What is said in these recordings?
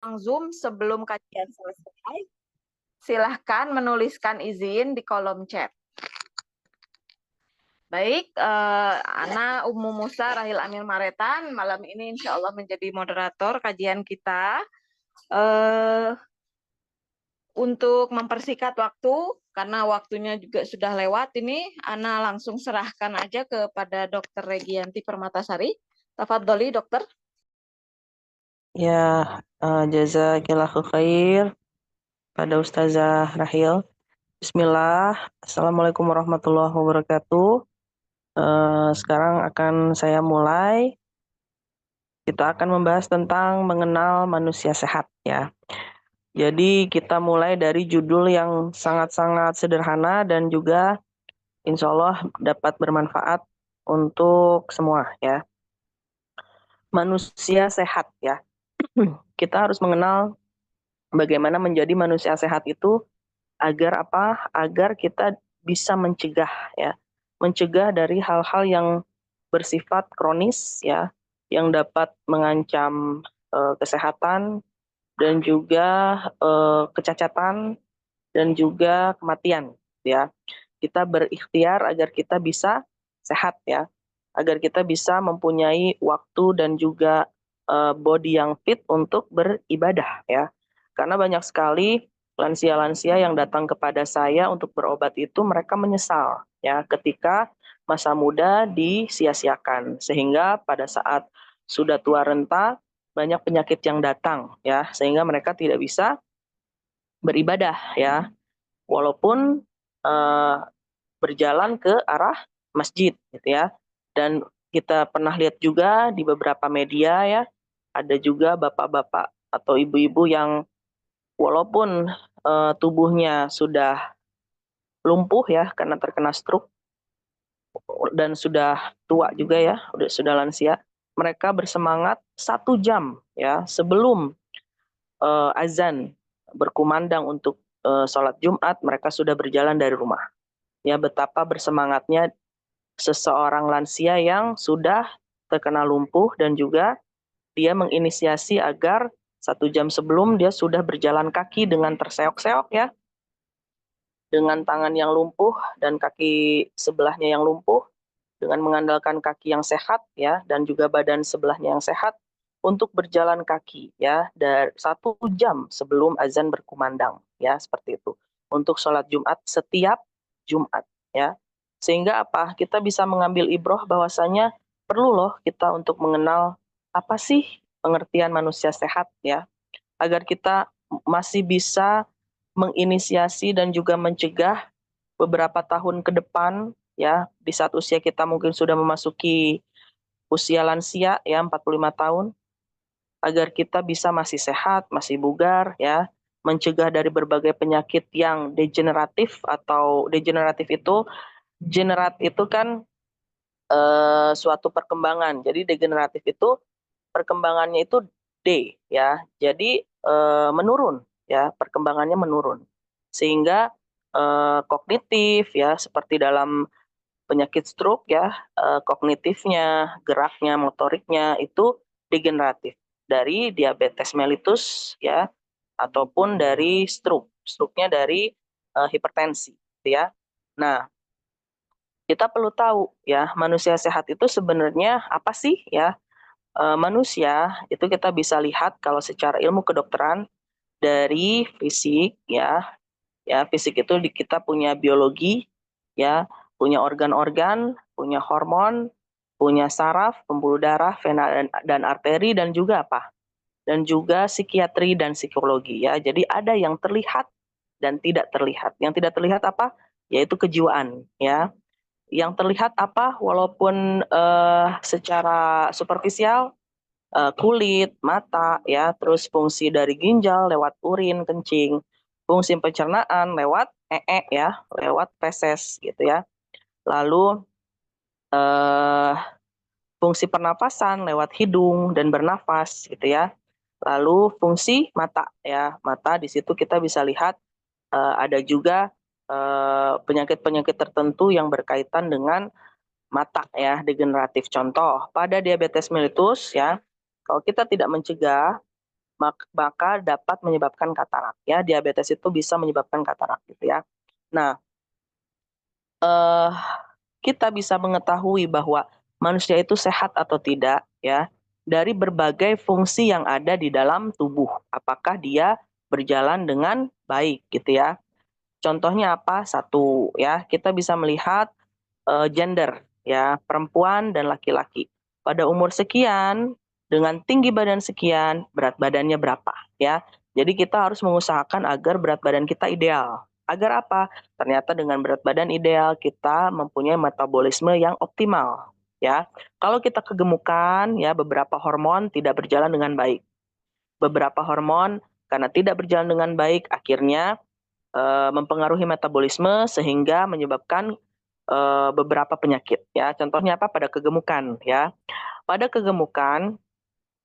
Zoom sebelum kajian selesai, silahkan menuliskan izin di kolom chat. Baik, Ana Ummu Musa Rahil Amir Maretan, malam ini insya Allah menjadi moderator kajian kita. Untuk mempersingkat waktu, karena waktunya juga sudah lewat ini, Ana langsung serahkan aja kepada Dr. Regianti Permatasari. Tafadholi, dokter. Ya, jazakillahu khair pada Ustazah Rahil. Bismillah, Assalamualaikum warahmatullahi wabarakatuh. Sekarang akan saya mulai. Kita akan membahas tentang mengenal manusia sehat ya. Jadi kita mulai dari judul yang sangat-sangat sederhana dan juga insya Allah dapat bermanfaat untuk semua ya. Manusia sehat ya. Kita harus mengenal bagaimana menjadi manusia sehat itu agar apa? Agar kita bisa mencegah ya. Mencegah dari hal-hal yang bersifat kronis ya, yang dapat mengancam kesehatan dan juga kecacatan dan juga kematian ya. Kita berikhtiar agar kita bisa sehat ya. Agar kita bisa mempunyai waktu dan juga body yang fit untuk beribadah ya. Karena banyak sekali lansia-lansia yang datang kepada saya untuk berobat itu mereka menyesal ya ketika masa muda disia-siakan sehingga pada saat sudah tua renta banyak penyakit yang datang ya sehingga mereka tidak bisa beribadah ya walaupun uh, berjalan ke arah masjid gitu ya. Dan kita pernah lihat juga di beberapa media ya, ada juga bapak-bapak atau ibu-ibu yang walaupun tubuhnya sudah lumpuh ya karena terkena stroke dan sudah tua juga ya, sudah lansia, mereka bersemangat 1 jam ya sebelum azan berkumandang untuk sholat Jumat, mereka sudah berjalan dari rumah. Ya betapa bersemangatnya seseorang lansia yang sudah terkena lumpuh dan juga dia menginisiasi agar 1 jam sebelum dia sudah berjalan kaki dengan terseok-seok ya, dengan tangan yang lumpuh dan kaki sebelahnya yang lumpuh, dengan mengandalkan kaki yang sehat ya dan juga badan sebelahnya yang sehat untuk berjalan kaki ya dari 1 jam sebelum azan berkumandang ya seperti itu untuk sholat Jumat setiap Jumat ya sehingga apa kita bisa mengambil ibroh bahwasanya perlu loh kita untuk mengenal apa sih pengertian manusia sehat ya agar kita masih bisa menginisiasi dan juga mencegah beberapa tahun ke depan ya di saat usia kita mungkin sudah memasuki usia lansia ya 45 tahun agar kita bisa masih sehat, masih bugar ya, mencegah dari berbagai penyakit yang degeneratif atau degeneratif itu generat itu kan suatu perkembangan. Jadi degeneratif itu perkembangannya itu D ya. Jadi menurun ya, perkembangannya menurun. Sehingga kognitif ya seperti dalam penyakit stroke ya, kognitifnya, geraknya, motoriknya itu degeneratif dari diabetes mellitus ya ataupun dari stroke. Stroke-nya dari hipertensi gitu ya. Nah, kita perlu tahu ya, manusia sehat itu sebenarnya apa sih ya? Manusia itu kita bisa lihat kalau secara ilmu kedokteran dari fisik ya. Ya, fisik itu kita punya biologi ya, punya organ-organ, punya hormon, punya saraf, pembuluh darah, vena dan arteri dan juga apa? Dan juga psikiatri dan psikologi ya. Jadi ada yang terlihat dan tidak terlihat. Yang tidak terlihat apa? Yaitu kejiwaan ya. Yang terlihat apa? Walaupun secara superficial kulit, mata, ya, terus fungsi dari ginjal lewat urin, kencing, fungsi pencernaan lewat ya, lewat feses gitu ya. Lalu eh, fungsi pernafasan lewat hidung dan bernafas gitu ya. Lalu fungsi mata ya, mata di situ kita bisa lihat ada juga penyakit-penyakit tertentu yang berkaitan dengan mata ya, degeneratif. Contoh pada diabetes mellitus ya, kalau kita tidak mencegah maka dapat menyebabkan katarak ya. Diabetes itu bisa menyebabkan katarak gitu ya. Nah, kita bisa mengetahui bahwa manusia itu sehat atau tidak ya dari berbagai fungsi yang ada di dalam tubuh. Apakah dia berjalan dengan baik gitu ya. Contohnya apa? Satu ya, kita bisa melihat gender ya, perempuan dan laki-laki. Pada umur sekian, dengan tinggi badan sekian, berat badannya berapa ya. Jadi kita harus mengusahakan agar berat badan kita ideal. Agar apa? Ternyata dengan berat badan ideal kita mempunyai metabolisme yang optimal ya. Kalau kita kegemukan ya, beberapa hormon tidak berjalan dengan baik. Beberapa hormon karena tidak berjalan dengan baik akhirnya mempengaruhi metabolisme sehingga menyebabkan beberapa penyakit ya. Contohnya apa? Pada kegemukan ya. Pada kegemukan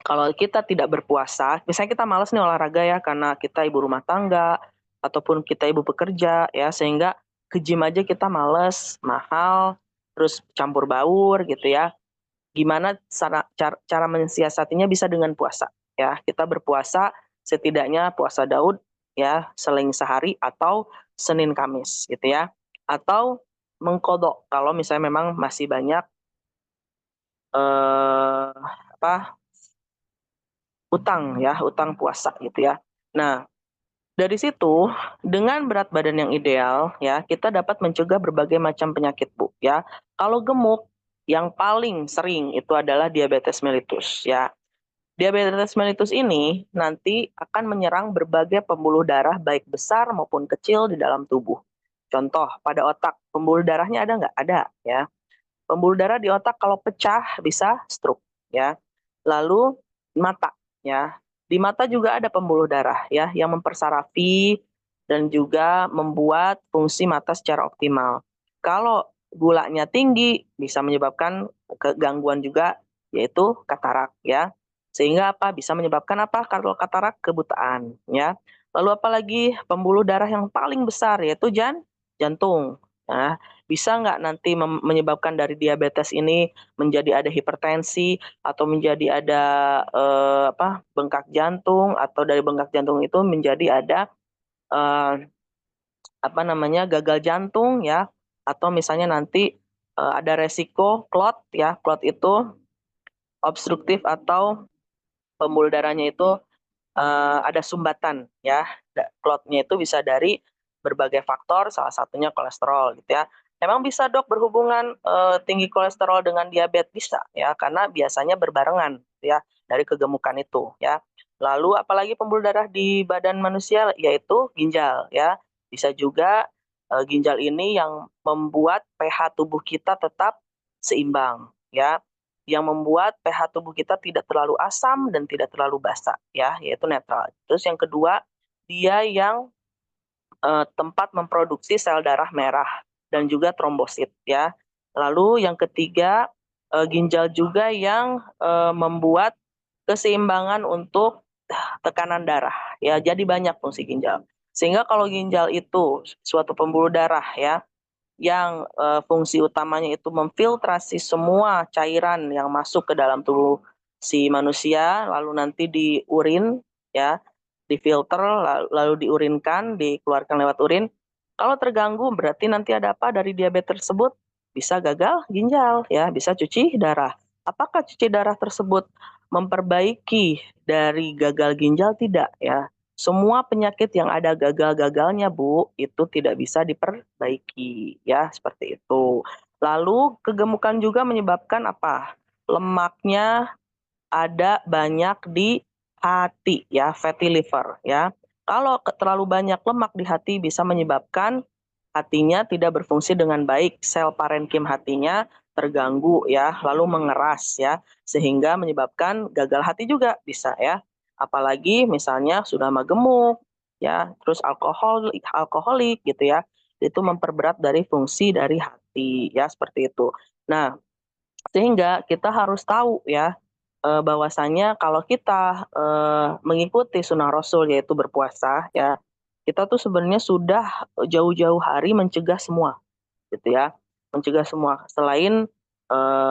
kalau kita tidak berpuasa, misalnya kita malas nih olahraga ya karena kita ibu rumah tangga ataupun kita ibu pekerja ya, sehingga ke gym aja kita males, mahal, terus campur baur gitu ya. Gimana cara mensiasatinya? Bisa dengan puasa ya. Kita berpuasa setidaknya puasa Daud ya, seling sehari atau Senin Kamis gitu ya. Atau mengkodok kalau misalnya memang masih banyak utang ya, utang puasa gitu ya. Nah, dari situ dengan berat badan yang ideal ya, kita dapat mencegah berbagai macam penyakit, Bu ya. Kalau gemuk yang paling sering itu adalah diabetes mellitus ya. Diabetes mellitus ini nanti akan menyerang berbagai pembuluh darah baik besar maupun kecil di dalam tubuh. Contoh, pada otak, pembuluh darahnya ada nggak? Ada ya. Pembuluh darah di otak kalau pecah bisa stroke ya. Lalu mata ya. Di mata juga ada pembuluh darah ya yang mempersarafi dan juga membuat fungsi mata secara optimal. Kalau gulanya tinggi bisa menyebabkan gangguan juga yaitu katarak ya. Sehingga apa? Bisa menyebabkan apa? Kalau katarak kebutaan ya. Lalu apalagi pembuluh darah yang paling besar yaitu jantung. Nah, bisa nggak nanti menyebabkan dari diabetes ini menjadi ada hipertensi atau menjadi ada bengkak jantung, atau dari bengkak jantung itu menjadi ada eh, gagal jantung ya, atau misalnya nanti ada resiko clot ya. Clot itu obstruktif atau pembuluh darahnya itu ada sumbatan ya. Clotnya itu bisa dari berbagai faktor, salah satunya kolesterol gitu ya. Memang bisa dok berhubungan tinggi kolesterol dengan diabetes? Bisa ya, karena biasanya berbarengan ya dari kegemukan itu ya. Lalu apalagi pembuluh darah di badan manusia yaitu ginjal ya. Bisa juga ginjal ini yang membuat pH tubuh kita tetap seimbang ya, yang membuat pH tubuh kita tidak terlalu asam dan tidak terlalu basa ya, yaitu netral. Terus yang kedua, dia yang tempat memproduksi sel darah merah dan juga trombosit ya. Lalu yang ketiga, ginjal juga yang membuat keseimbangan untuk tekanan darah ya. Jadi banyak fungsi ginjal. Sehingga kalau ginjal itu suatu pembuluh darah ya, yang fungsi utamanya itu memfiltrasi semua cairan yang masuk ke dalam tubuh si manusia, lalu nanti di urin ya, difilter lalu diurinkan, dikeluarkan lewat urin. Kalau terganggu berarti nanti ada apa dari diabetes tersebut? Bisa gagal ginjal ya, bisa cuci darah. Apakah cuci darah tersebut memperbaiki dari gagal ginjal? Tidak ya. Semua penyakit yang ada gagal-gagalnya, Bu, itu tidak bisa diperbaiki, ya, seperti itu. Lalu kegemukan juga menyebabkan apa? Lemaknya ada banyak di hati, ya, fatty liver, ya. Kalau terlalu banyak lemak di hati bisa menyebabkan hatinya tidak berfungsi dengan baik, sel parenkim hatinya terganggu, ya, lalu mengeras, ya, sehingga menyebabkan gagal hati juga bisa, ya. Apalagi misalnya sudah gemuk, ya, terus alkoholik gitu ya, itu memperberat dari fungsi dari hati, ya, seperti itu. Nah, sehingga kita harus tahu ya, bahwasanya kalau kita mengikuti sunnah Rasul yaitu berpuasa ya, kita tuh sebenarnya sudah jauh-jauh hari mencegah semua gitu ya, mencegah semua selain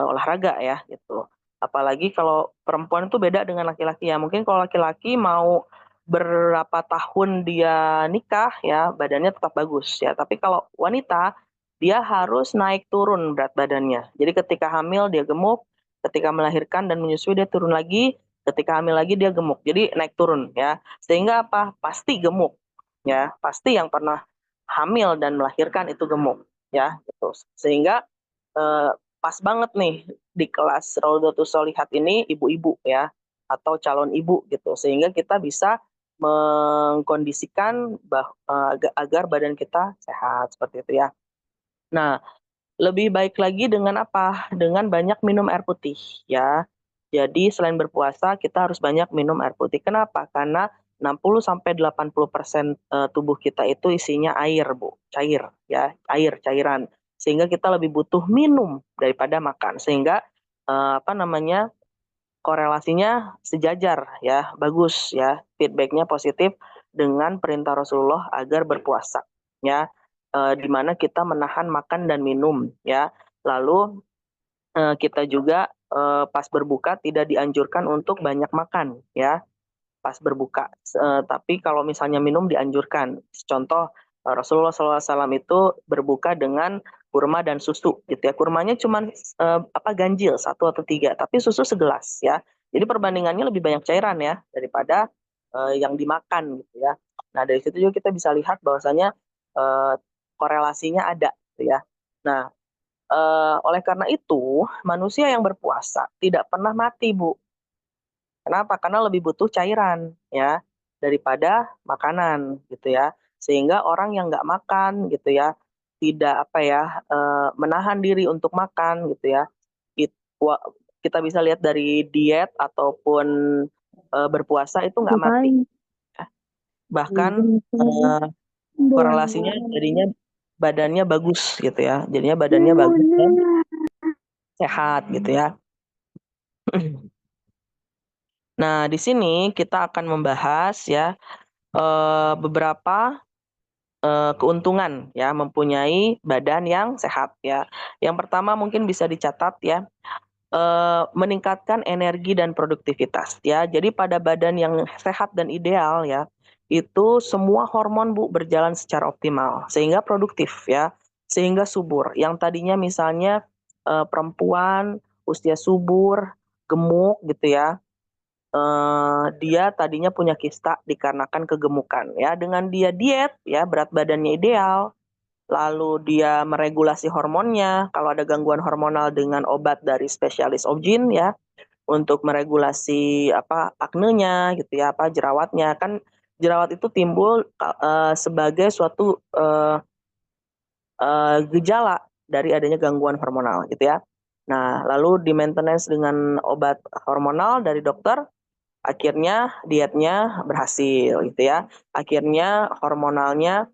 olahraga ya gitu. Apalagi kalau perempuan itu beda dengan laki-laki ya. Mungkin kalau laki-laki mau berapa tahun dia nikah ya, badannya tetap bagus ya. Tapi kalau wanita, dia harus naik turun berat badannya. Jadi ketika hamil dia gemuk, ketika melahirkan dan menyusui dia turun lagi, ketika hamil lagi dia gemuk. Jadi naik turun ya. Sehingga apa? Pasti gemuk ya. Pasti yang pernah hamil dan melahirkan itu gemuk ya gitu. Sehingga eh, pas banget nih di kelas Raudatus Sholihat ini ibu-ibu ya atau calon ibu gitu sehingga kita bisa mengkondisikan agar badan kita sehat seperti itu ya. Nah, lebih baik lagi dengan apa? Dengan banyak minum air putih ya. Jadi selain berpuasa kita harus banyak minum air putih. Kenapa? Karena 60 sampai 80% tubuh kita itu isinya air, Bu, cair ya, air cairan. Sehingga kita lebih butuh minum daripada makan. Sehingga apa namanya? Korelasinya sejajar ya, bagus ya. Feedbacknya positif dengan perintah Rasulullah agar berpuasa ya. Di mana kita menahan makan dan minum ya. Lalu kita juga pas berbuka tidak dianjurkan untuk banyak makan ya pas berbuka. Tapi kalau misalnya minum dianjurkan. Contoh Rasulullah SAW itu berbuka dengan kurma dan susu gitu ya. Kurmanya cuma ganjil 1 atau 3, tapi susu segelas ya. Jadi perbandingannya lebih banyak cairan ya daripada yang dimakan gitu ya. Nah dari situ juga kita bisa lihat bahwasanya uh, korelasinya ada gitu ya. Nah oleh karena itu manusia yang berpuasa tidak pernah mati, Bu. Kenapa? Karena lebih butuh cairan ya daripada makanan gitu ya. Sehingga orang yang nggak makan gitu ya, tidak apa ya menahan diri untuk makan gitu ya. It, kita bisa lihat dari diet ataupun berpuasa itu nggak mati. Bahkan eh, korelasinya jadinya badannya bagus gitu ya. Jadinya badannya bagus dan sehat gitu ya. Nah, di sini kita akan membahas ya beberapa keuntungan ya mempunyai badan yang sehat ya. Yang pertama mungkin bisa dicatat ya, meningkatkan energi dan produktivitas ya. Jadi pada badan yang sehat dan ideal ya, itu semua hormon Bu berjalan secara optimal sehingga produktif ya, sehingga subur. Yang tadinya misalnya perempuan usia subur, gemuk gitu ya, dia tadinya punya kista dikarenakan kegemukan ya. Dengan dia diet ya, berat badannya ideal, lalu dia meregulasi hormonnya. Kalau ada gangguan hormonal dengan obat dari spesialis OBGYN ya, untuk meregulasi apa aknenya gitu ya, apa jerawatnya. Kan jerawat itu timbul sebagai suatu gejala dari adanya gangguan hormonal gitu ya. Nah, lalu di maintenance dengan obat hormonal dari dokter, akhirnya dietnya berhasil gitu ya. Akhirnya hormonalnya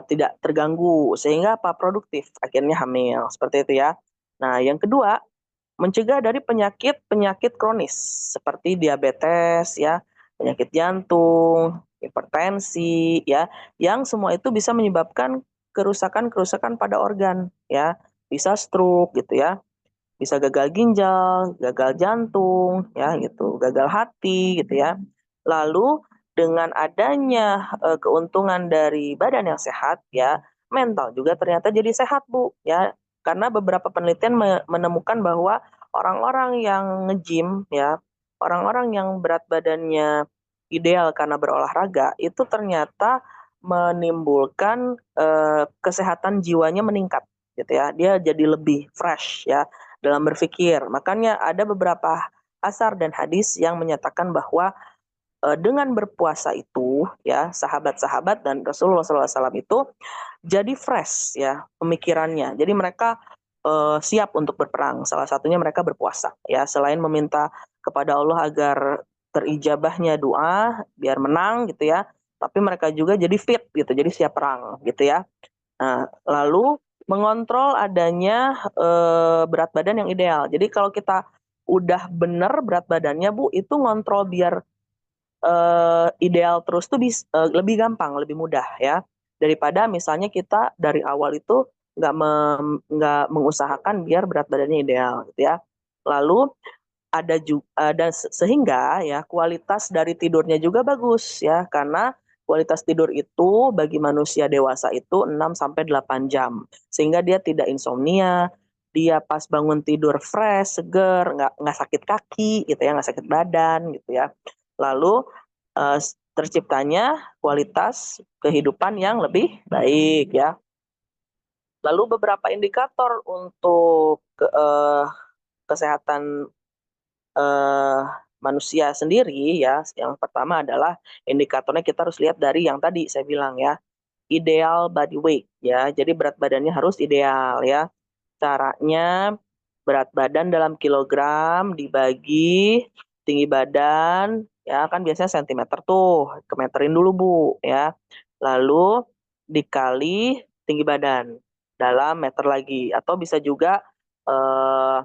tidak terganggu sehingga apa produktif, akhirnya hamil seperti itu ya. Nah, yang kedua, mencegah dari penyakit-penyakit kronis seperti diabetes ya, penyakit jantung, hipertensi ya, yang semua itu bisa menyebabkan kerusakan-kerusakan pada organ ya. Bisa stroke gitu ya, bisa gagal ginjal, gagal jantung, ya gitu, gagal hati gitu ya. Lalu dengan adanya keuntungan dari badan yang sehat ya, mental juga ternyata jadi sehat Bu ya. Karena beberapa penelitian menemukan bahwa orang-orang yang nge-gym ya, orang-orang yang berat badannya ideal karena berolahraga itu ternyata menimbulkan kesehatan jiwanya meningkat gitu ya. Dia jadi lebih fresh ya dalam berpikir. Makanya ada beberapa asar dan hadis yang menyatakan bahwa dengan berpuasa itu ya sahabat-sahabat dan Rasulullah SAW itu jadi fresh ya pemikirannya. Jadi mereka siap untuk berperang. Salah satunya mereka berpuasa ya, selain meminta kepada Allah agar terijabahnya doa biar menang gitu ya. Tapi mereka juga jadi fit gitu, jadi siap perang gitu ya. Nah, lalu mengontrol adanya berat badan yang ideal. Jadi kalau kita udah benar berat badannya Bu, itu ngontrol biar ideal terus tuh lebih gampang, lebih mudah ya. Daripada misalnya kita dari awal itu nggak mengusahakan biar berat badannya ideal gitu ya. Lalu ada juga dan sehingga ya kualitas dari tidurnya juga bagus ya, karena kualitas tidur itu bagi manusia dewasa itu 6 sampai 8 jam. Sehingga dia tidak insomnia, dia pas bangun tidur fresh, seger, nggak sakit kaki gitu ya, nggak sakit badan gitu ya. Lalu terciptanya kualitas kehidupan yang lebih baik ya. Lalu beberapa indikator untuk kesehatan manusia sendiri ya, yang pertama adalah indikatornya kita harus lihat dari yang tadi saya bilang ya, ideal body weight ya. Jadi berat badannya harus ideal ya. Caranya berat badan dalam kilogram dibagi tinggi badan ya, kan biasanya sentimeter tuh, kemeterin dulu Bu ya. Lalu dikali tinggi badan dalam meter lagi, atau bisa juga eh,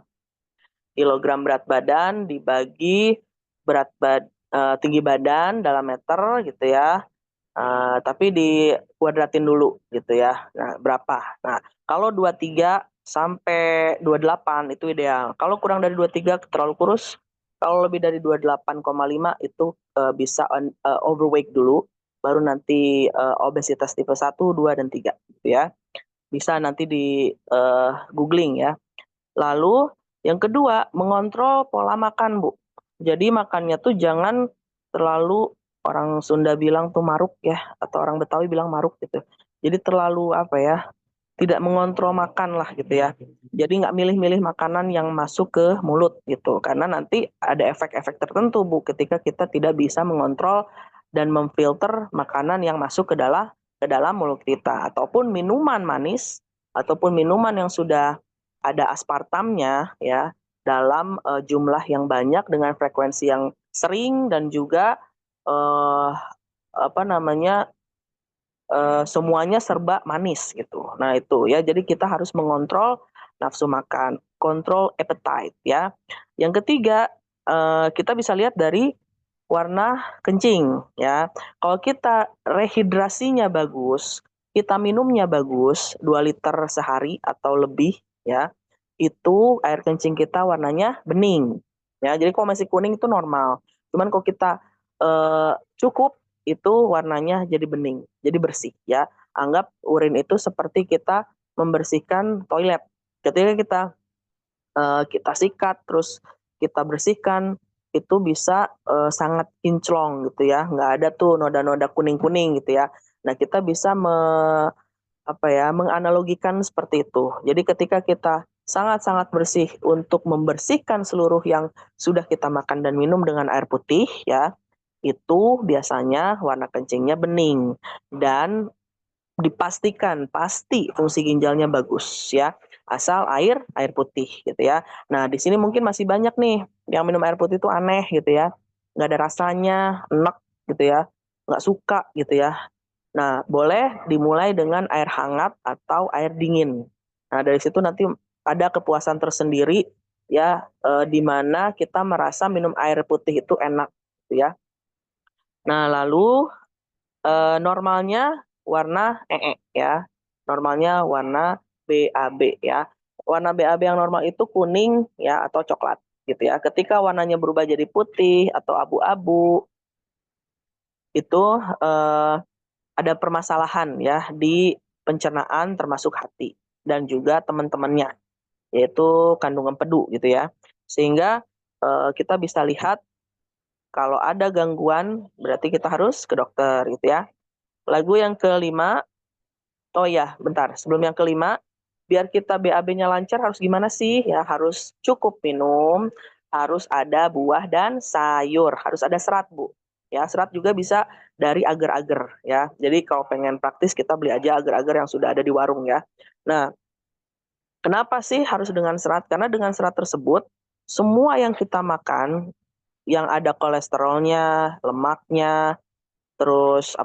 kilogram berat badan dibagi tinggi badan dalam meter gitu ya. Tapi dikuadratin dulu gitu ya. Nah, berapa? Nah, kalau 23 sampai 28 itu ideal. Kalau kurang dari 23 terlalu kurus. Kalau lebih dari 28,5 itu bisa overweight dulu, baru nanti obesitas tipe 1, 2 dan 3 gitu ya. Bisa nanti di googling ya. Lalu yang kedua, mengontrol pola makan, Bu. Jadi makannya tuh jangan terlalu, orang Sunda bilang tuh maruk ya, atau orang Betawi bilang maruk gitu. Jadi terlalu apa ya, tidak mengontrol makan lah gitu ya. Jadi nggak milih-milih makanan yang masuk ke mulut gitu. Karena nanti ada efek-efek tertentu Bu ketika kita tidak bisa mengontrol dan memfilter makanan yang masuk ke dalam mulut kita. Ataupun minuman manis, ataupun minuman yang sudah ada aspartamnya ya, dalam jumlah yang banyak dengan frekuensi yang sering, dan juga eh, apa namanya, semuanya serba manis gitu. Nah itu ya, jadi kita harus mengontrol nafsu makan, kontrol appetite ya. Yang ketiga, kita bisa lihat dari warna kencing ya. Kalau kita rehidrasinya bagus, kita minumnya bagus 2 liter sehari atau lebih ya, itu air kencing kita warnanya bening ya. Jadi kalau masih kuning itu normal. Cuman kalau kita cukup, itu warnanya jadi bening, jadi bersih ya. Anggap urin itu seperti kita membersihkan toilet. Ketika kita sikat terus kita bersihkan, itu bisa sangat kinclong gitu ya, nggak ada tuh noda-noda kuning-kuning gitu ya. Nah kita bisa menganalogikan seperti itu. Jadi ketika kita sangat-sangat bersih untuk membersihkan seluruh yang sudah kita makan dan minum dengan air putih ya, itu biasanya warna kencingnya bening, dan dipastikan pasti fungsi ginjalnya bagus ya, asal air putih gitu ya. Nah di sini mungkin masih banyak nih yang minum air putih itu aneh gitu ya, nggak ada rasanya, enak gitu ya, nggak suka gitu ya. Nah boleh dimulai dengan air hangat atau air dingin. Nah dari situ nanti ada kepuasan tersendiri ya, di mana kita merasa minum air putih itu enak gitu ya. Nah lalu normalnya warna ya, normalnya warna BAB ya. Warna BAB yang normal itu kuning ya, atau coklat gitu ya. Ketika warnanya berubah jadi putih atau abu-abu, itu ada permasalahan ya di pencernaan termasuk hati dan juga teman-temannya, yaitu kandungan empedu gitu ya. Sehingga kita bisa lihat kalau ada gangguan, berarti kita harus ke dokter gitu ya. Lagu yang kelima, oh ya, bentar. Sebelum yang kelima, biar kita BAB-nya lancar harus gimana sih? Ya, harus cukup minum, harus ada buah dan sayur, harus ada serat, Bu. Ya, serat juga bisa dari agar-agar ya. Jadi kalau pengen praktis kita beli aja agar-agar yang sudah ada di warung ya. Nah, kenapa sih harus dengan serat? Karena dengan serat tersebut, semua yang kita makan yang ada kolesterolnya, lemaknya, terus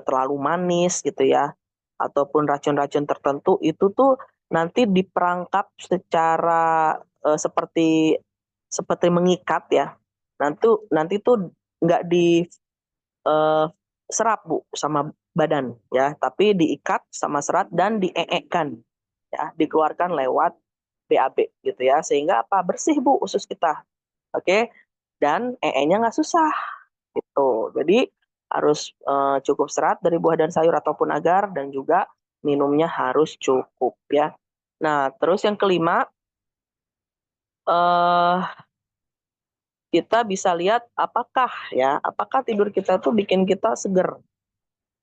terlalu manis gitu ya, ataupun racun-racun tertentu, itu tuh nanti diperangkap secara seperti seperti mengikat ya. Nanti tuh nggak di serap Bu sama badan ya, tapi diikat sama serat dan dieekan ya, dikeluarkan lewat BAB gitu ya. Sehingga apa? Bersih Bu usus kita. Oke. Dan EE-nya nggak susah gitu. Jadi harus cukup serat dari buah dan sayur ataupun agar, dan juga minumnya harus cukup ya. Nah, terus yang kelima, eh kita bisa lihat apakah tidur kita tuh bikin kita seger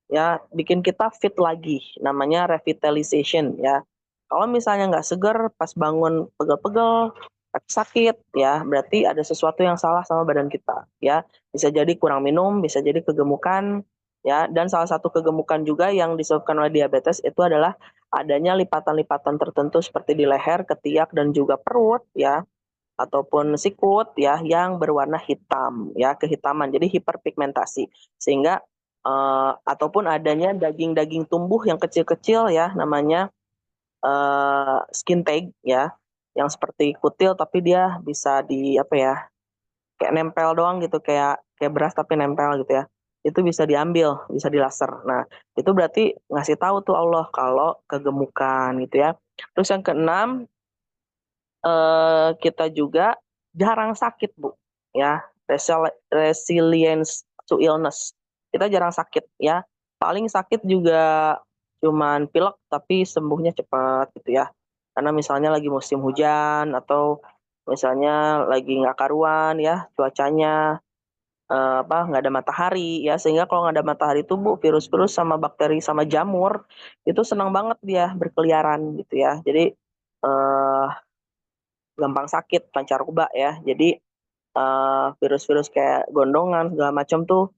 ya, bikin kita fit lagi, namanya revitalization ya. Kalau misalnya nggak seger, pas bangun pegel-pegel, sakit ya, berarti ada sesuatu yang salah sama badan kita ya. Bisa jadi kurang minum, bisa jadi kegemukan ya, dan salah satu kegemukan juga yang disebabkan oleh diabetes itu adalah adanya lipatan-lipatan tertentu seperti di leher, ketiak, dan juga perut ya, ataupun sikut ya, yang berwarna hitam ya, kehitaman. Jadi hiperpigmentasi. Sehingga ataupun adanya daging-daging tumbuh yang kecil-kecil ya, namanya skin tag ya, yang seperti kutil tapi dia bisa di apa ya, kayak nempel doang gitu, kayak kayak beras tapi nempel gitu ya. Itu bisa diambil, bisa dilaser. Nah, itu berarti ngasih tahu tuh Allah kalau kegemukan gitu ya. Terus yang keenam, kita juga jarang sakit Bu, ya, resilience to illness. Kita jarang sakit ya, paling sakit juga cuman pilek tapi sembuhnya cepat gitu ya. Karena misalnya lagi musim hujan atau misalnya lagi nggak karuan ya cuacanya, nggak ada matahari ya, sehingga kalau nggak ada matahari itu Bu, virus-virus sama bakteri sama jamur itu senang banget dia berkeliaran gitu ya. Jadi, gampang sakit pancaroba ya. Jadi virus-virus kayak gondongan segala macam tuh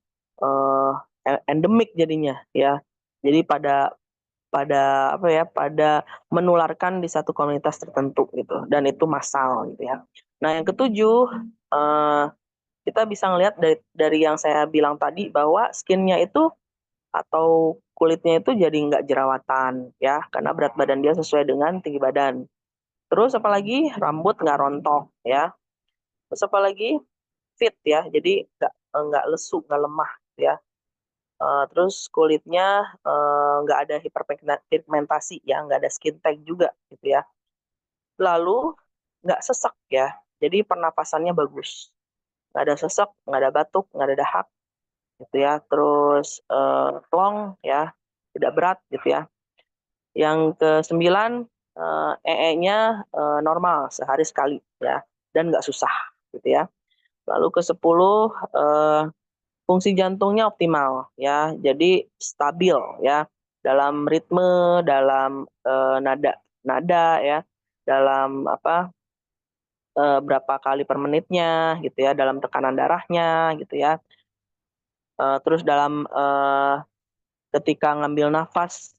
endemik jadinya ya. Jadi pada pada apa ya, pada menularkan di satu komunitas tertentu gitu, dan itu massal gitu ya. Nah yang ketujuh, kita bisa ngelihat dari yang saya bilang tadi bahwa skinnya itu atau kulitnya itu jadi nggak jerawatan ya, karena berat badan dia sesuai dengan tinggi badan. Terus apalagi rambut nggak rontok ya. Terus apalagi fit ya, jadi nggak lesu, nggak lemah ya. Terus kulitnya nggak ada hiperpigmentasi ya, nggak ada skin tag juga gitu ya. Lalu nggak sesek ya, jadi pernapasannya bagus. Nggak ada sesek, nggak ada batuk, nggak ada dahak gitu ya. Terus plong ya, tidak berat gitu ya. Yang ke-9, EE-nya normal sehari sekali ya, dan nggak susah gitu ya. Lalu ke-10, fungsi jantungnya optimal ya, jadi stabil ya, dalam ritme, dalam nada nada ya, dalam apa, berapa kali per menitnya gitu ya, dalam tekanan darahnya gitu ya. Terus dalam ketika ngambil nafas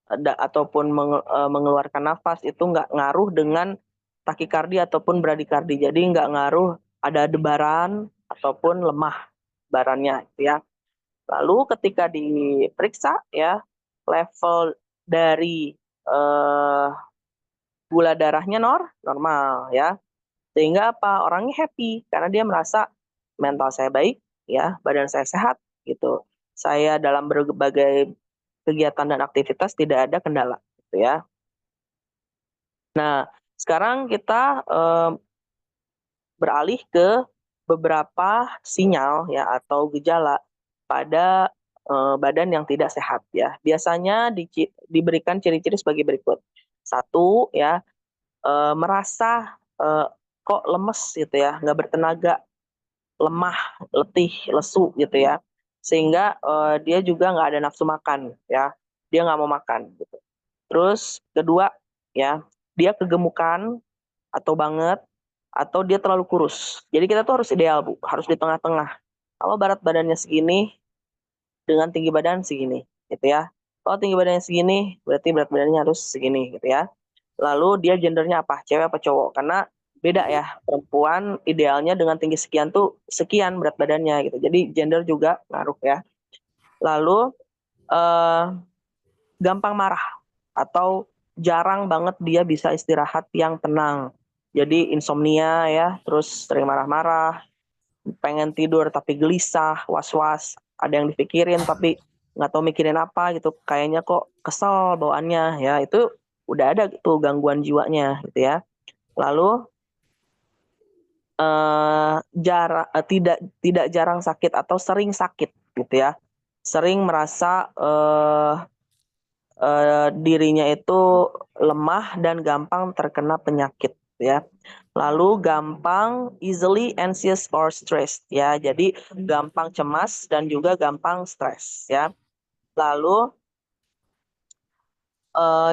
ataupun mengeluarkan nafas itu nggak ngaruh dengan takikardi ataupun bradikardi. Jadi nggak ngaruh ada debaran ataupun lemah barannya gitu ya. Lalu ketika diperiksa ya, level dari gula darahnya normal ya. Sehingga apa? Orangnya happy karena dia merasa mental saya baik ya, badan saya sehat gitu. Saya dalam berbagai kegiatan dan aktivitas tidak ada kendala gitu ya. Nah, sekarang kita beralih ke beberapa sinyal ya atau gejala pada badan yang tidak sehat ya. Biasanya diberikan ciri-ciri sebagai berikut. Satu ya, merasa kok lemes gitu ya, nggak bertenaga, lemah, letih, lesu gitu ya. Sehingga dia juga nggak ada nafsu makan ya, dia nggak mau makan gitu. Terus kedua ya, dia kegemukan atau banget, atau dia terlalu kurus. Jadi kita tuh harus ideal Bu, harus di tengah-tengah. Kalau berat badannya segini dengan tinggi badan segini, gitu ya. Kalau tinggi badannya segini, berarti berat badannya harus segini, gitu ya. Lalu dia gendernya apa, cewek apa cowok? Karena beda ya, perempuan idealnya dengan tinggi sekian tuh sekian berat badannya gitu. Jadi gender juga ngaruh ya. Lalu eh, gampang marah atau jarang banget dia bisa istirahat yang tenang. Jadi insomnia ya, terus sering marah-marah, pengen tidur tapi gelisah, was-was, ada yang dipikirin tapi nggak tahu mikirin apa gitu, kayaknya kok kesel bawaannya ya, itu udah ada tuh gangguan jiwanya gitu ya. Lalu tidak jarang sakit atau sering sakit gitu ya. Sering merasa dirinya itu lemah dan gampang terkena penyakit ya. Lalu gampang easily anxious or stressed ya. Jadi gampang cemas dan juga gampang stres ya. Lalu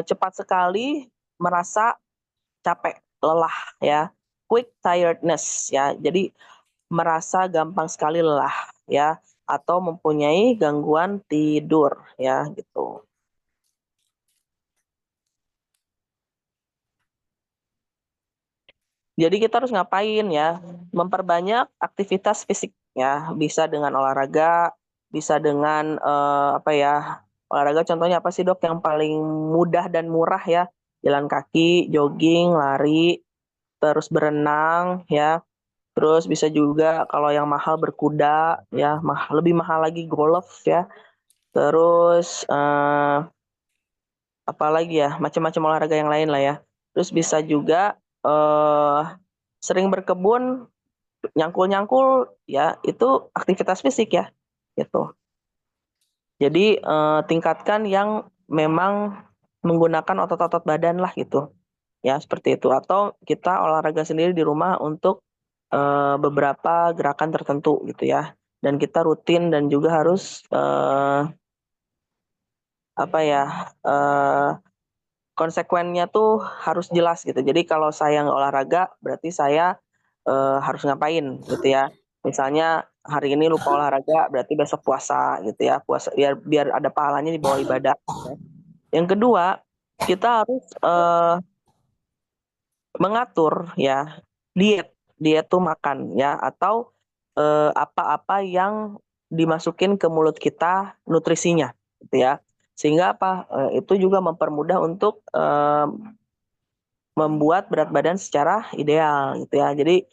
cepat sekali merasa capek, lelah ya. Quick tiredness ya. Jadi merasa gampang sekali lelah ya atau mempunyai gangguan tidur ya gitu. Jadi kita harus ngapain ya? Memperbanyak aktivitas fisik ya, bisa dengan olahraga, bisa dengan apa ya? Olahraga contohnya apa sih dok yang paling mudah dan murah ya? Jalan kaki, jogging, lari, terus berenang ya. Terus bisa juga kalau yang mahal berkuda ya, lebih mahal lagi golf ya. Terus apalagi ya, macam-macam olahraga yang lain lah ya. Terus bisa juga sering berkebun, nyangkul-nyangkul ya itu aktivitas fisik ya gitu. Jadi tingkatkan yang memang menggunakan otot-otot badan lah gitu. Ya seperti itu atau kita olahraga sendiri di rumah untuk beberapa gerakan tertentu gitu ya. Dan kita rutin dan juga harus apa ya konsekuennya tuh harus jelas gitu. Jadi kalau saya nggak olahraga berarti saya harus ngapain gitu ya. Misalnya hari ini lupa olahraga berarti besok puasa gitu ya. Puasa biar biar ada pahalanya di bawah ibadah. Ya. Yang kedua, kita harus mengatur ya diet. Diet tuh makan ya atau apa-apa yang dimasukin ke mulut kita nutrisinya gitu ya. Sehingga apa? Itu juga mempermudah untuk membuat berat badan secara ideal gitu ya. Jadi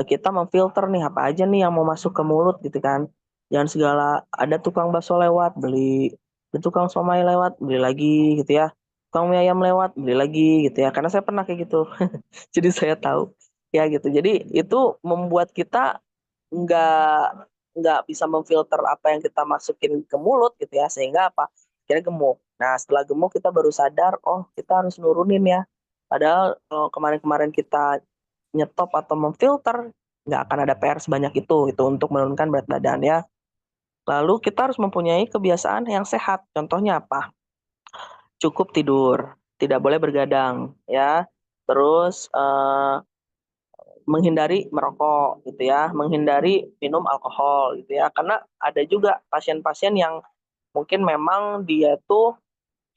kita memfilter nih apa aja nih yang mau masuk ke mulut gitu kan. Jangan segala ada tukang bakso lewat beli, ada tukang somai lewat beli lagi gitu ya. Tukang mie ayam lewat beli lagi gitu ya. Karena saya pernah kayak gitu. Jadi saya tahu ya gitu. Jadi itu membuat kita nggak nggak bisa memfilter apa yang kita masukin ke mulut gitu ya sehingga apa kira gemuk. Nah setelah gemuk kita baru sadar oh kita harus nurunin ya. Padahal kalau kemarin-kemarin kita nyetop atau memfilter nggak akan ada PR sebanyak itu untuk menurunkan berat badan ya. Lalu kita harus mempunyai kebiasaan yang sehat. Contohnya apa? Cukup tidur, tidak boleh bergadang ya. Terus menghindari merokok gitu ya, menghindari minum alkohol gitu ya. Karena ada juga pasien-pasien yang mungkin memang dia tuh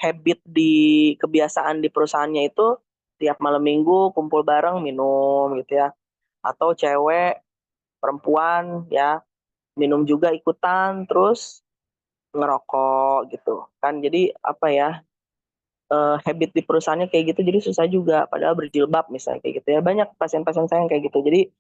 habit di kebiasaan di perusahaannya itu tiap malam minggu kumpul bareng minum gitu ya. Atau cewek, perempuan ya, minum juga ikutan terus ngerokok gitu kan. Jadi apa ya, habit di perusahaannya kayak gitu jadi susah juga padahal berjilbab misalnya kayak gitu ya. Banyak pasien-pasien saya yang kayak gitu. Jadi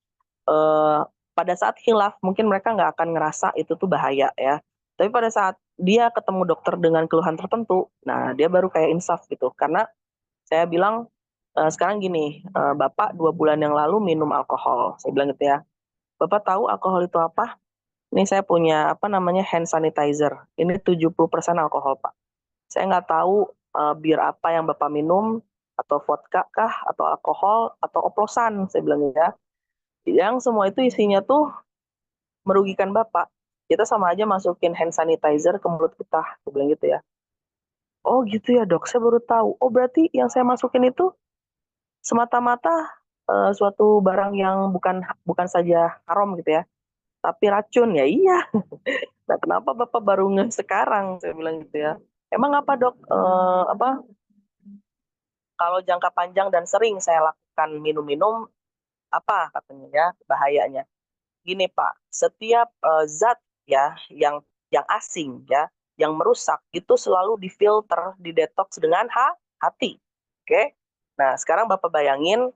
eee, pada saat khilaf mungkin mereka nggak akan ngerasa itu tuh bahaya ya. Tapi pada saat dia ketemu dokter dengan keluhan tertentu, nah dia baru kayak insaf gitu. Karena saya bilang, sekarang gini, "Bapak 2 bulan yang lalu minum alkohol," saya bilang gitu ya. "Bapak tahu alkohol itu apa? Ini saya punya apa namanya, hand sanitizer, ini 70% alkohol, Pak. Saya nggak tahu, bir apa yang Bapak minum, atau vodka kah, atau alkohol, atau oplosan," saya bilang gitu ya. "Yang semua itu isinya tuh merugikan Bapak. Kita sama aja masukin hand sanitizer ke mulut kita," saya bilang gitu ya. "Oh gitu ya Dok, saya baru tahu. Oh berarti yang saya masukin itu semata-mata, suatu barang yang bukan bukan saja haram gitu ya, tapi racun." "Ya iya." "Nah kenapa Bapak baru ngeh sekarang?" Saya bilang gitu ya. "Emang apa Dok, kalau jangka panjang dan sering saya lakukan minum-minum, apa?" katanya ya, bahayanya. Gini Pak, setiap, zat ya yang asing ya, yang merusak itu selalu difilter, didetoks dengan hati, oke? Nah sekarang Bapak bayangin,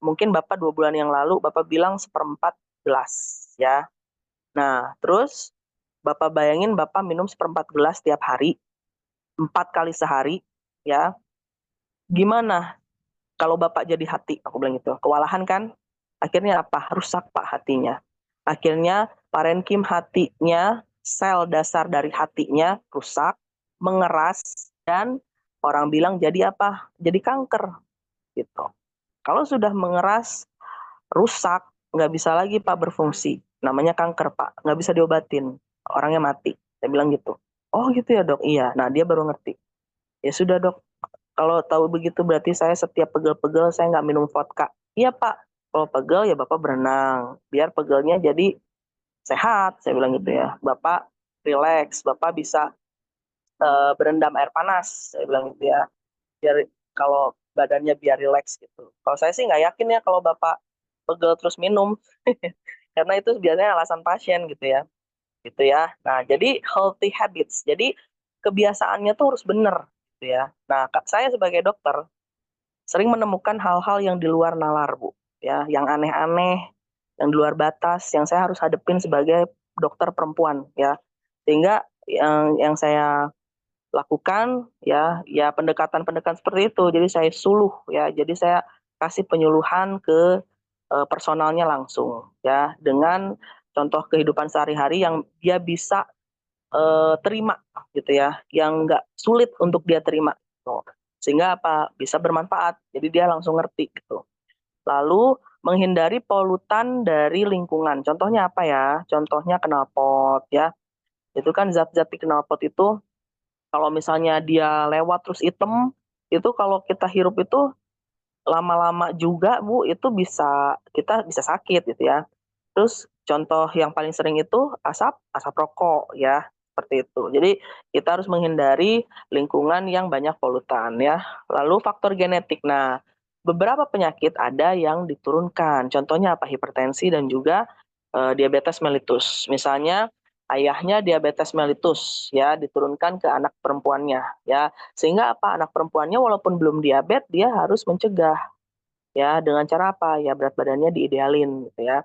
mungkin Bapak 2 bulan yang lalu Bapak bilang seperempat gelas ya. Nah terus Bapak bayangin Bapak minum seperempat gelas tiap hari, 4 kali sehari ya, gimana kalau Bapak jadi hati, aku bilang gitu. Kewalahan kan? Akhirnya apa? Rusak Pak hatinya. Akhirnya parenkim hatinya, sel dasar dari hatinya rusak, mengeras, dan orang bilang jadi apa? Jadi kanker gitu. Kalau sudah mengeras, rusak, nggak bisa lagi Pak berfungsi. Namanya kanker Pak, nggak bisa diobatin. Orangnya mati. Saya bilang gitu. Oh gitu ya dok, iya. Nah dia baru ngerti. Ya sudah dok, kalau tahu begitu berarti saya setiap pegel-pegel saya nggak minum vodka. Iya Pak, kalau pegel ya Bapak berenang. Biar pegelnya jadi sehat, saya bilang gitu ya. Bapak relax, Bapak bisa berendam air panas, saya bilang gitu ya. Biar kalau badannya biar relax gitu. Kalau saya sih nggak yakin ya kalau Bapak pegel terus minum. Karena itu biasanya alasan pasien gitu ya. Gitu ya. Nah, jadi healthy habits. Jadi kebiasaannya tuh harus benar gitu ya. Nah, saya sebagai dokter sering menemukan hal-hal yang di luar nalar, Bu. Ya, yang aneh-aneh, yang di luar batas, yang saya harus hadepin sebagai dokter perempuan, ya. Sehingga yang saya lakukan, ya pendekatan-pendekatan seperti itu. Jadi saya suluh, ya. Jadi saya kasih penyuluhan ke personalnya langsung, ya, dengan contoh kehidupan sehari-hari yang dia bisa terima, gitu ya, yang nggak sulit untuk dia terima. Gitu. Sehingga apa? Bisa bermanfaat. Jadi dia langsung ngerti gitu. Lalu menghindari polutan dari lingkungan. Contohnya apa ya? Contohnya knalpot ya. Itu kan zat-zat di knalpot itu kalau misalnya dia lewat terus hitam, itu kalau kita hirup itu lama-lama juga Bu, itu kita bisa sakit gitu ya. Terus contoh yang paling sering itu asap rokok ya, seperti itu. Jadi kita harus menghindari lingkungan yang banyak polutan ya. Lalu faktor genetik. Nah, beberapa penyakit ada yang diturunkan. Contohnya apa? Hipertensi dan juga diabetes mellitus. Misalnya ayahnya diabetes mellitus ya, diturunkan ke anak perempuannya ya. Sehingga apa? Anak perempuannya walaupun belum diabetes dia harus mencegah ya dengan cara apa? Ya berat badannya diidealin gitu ya.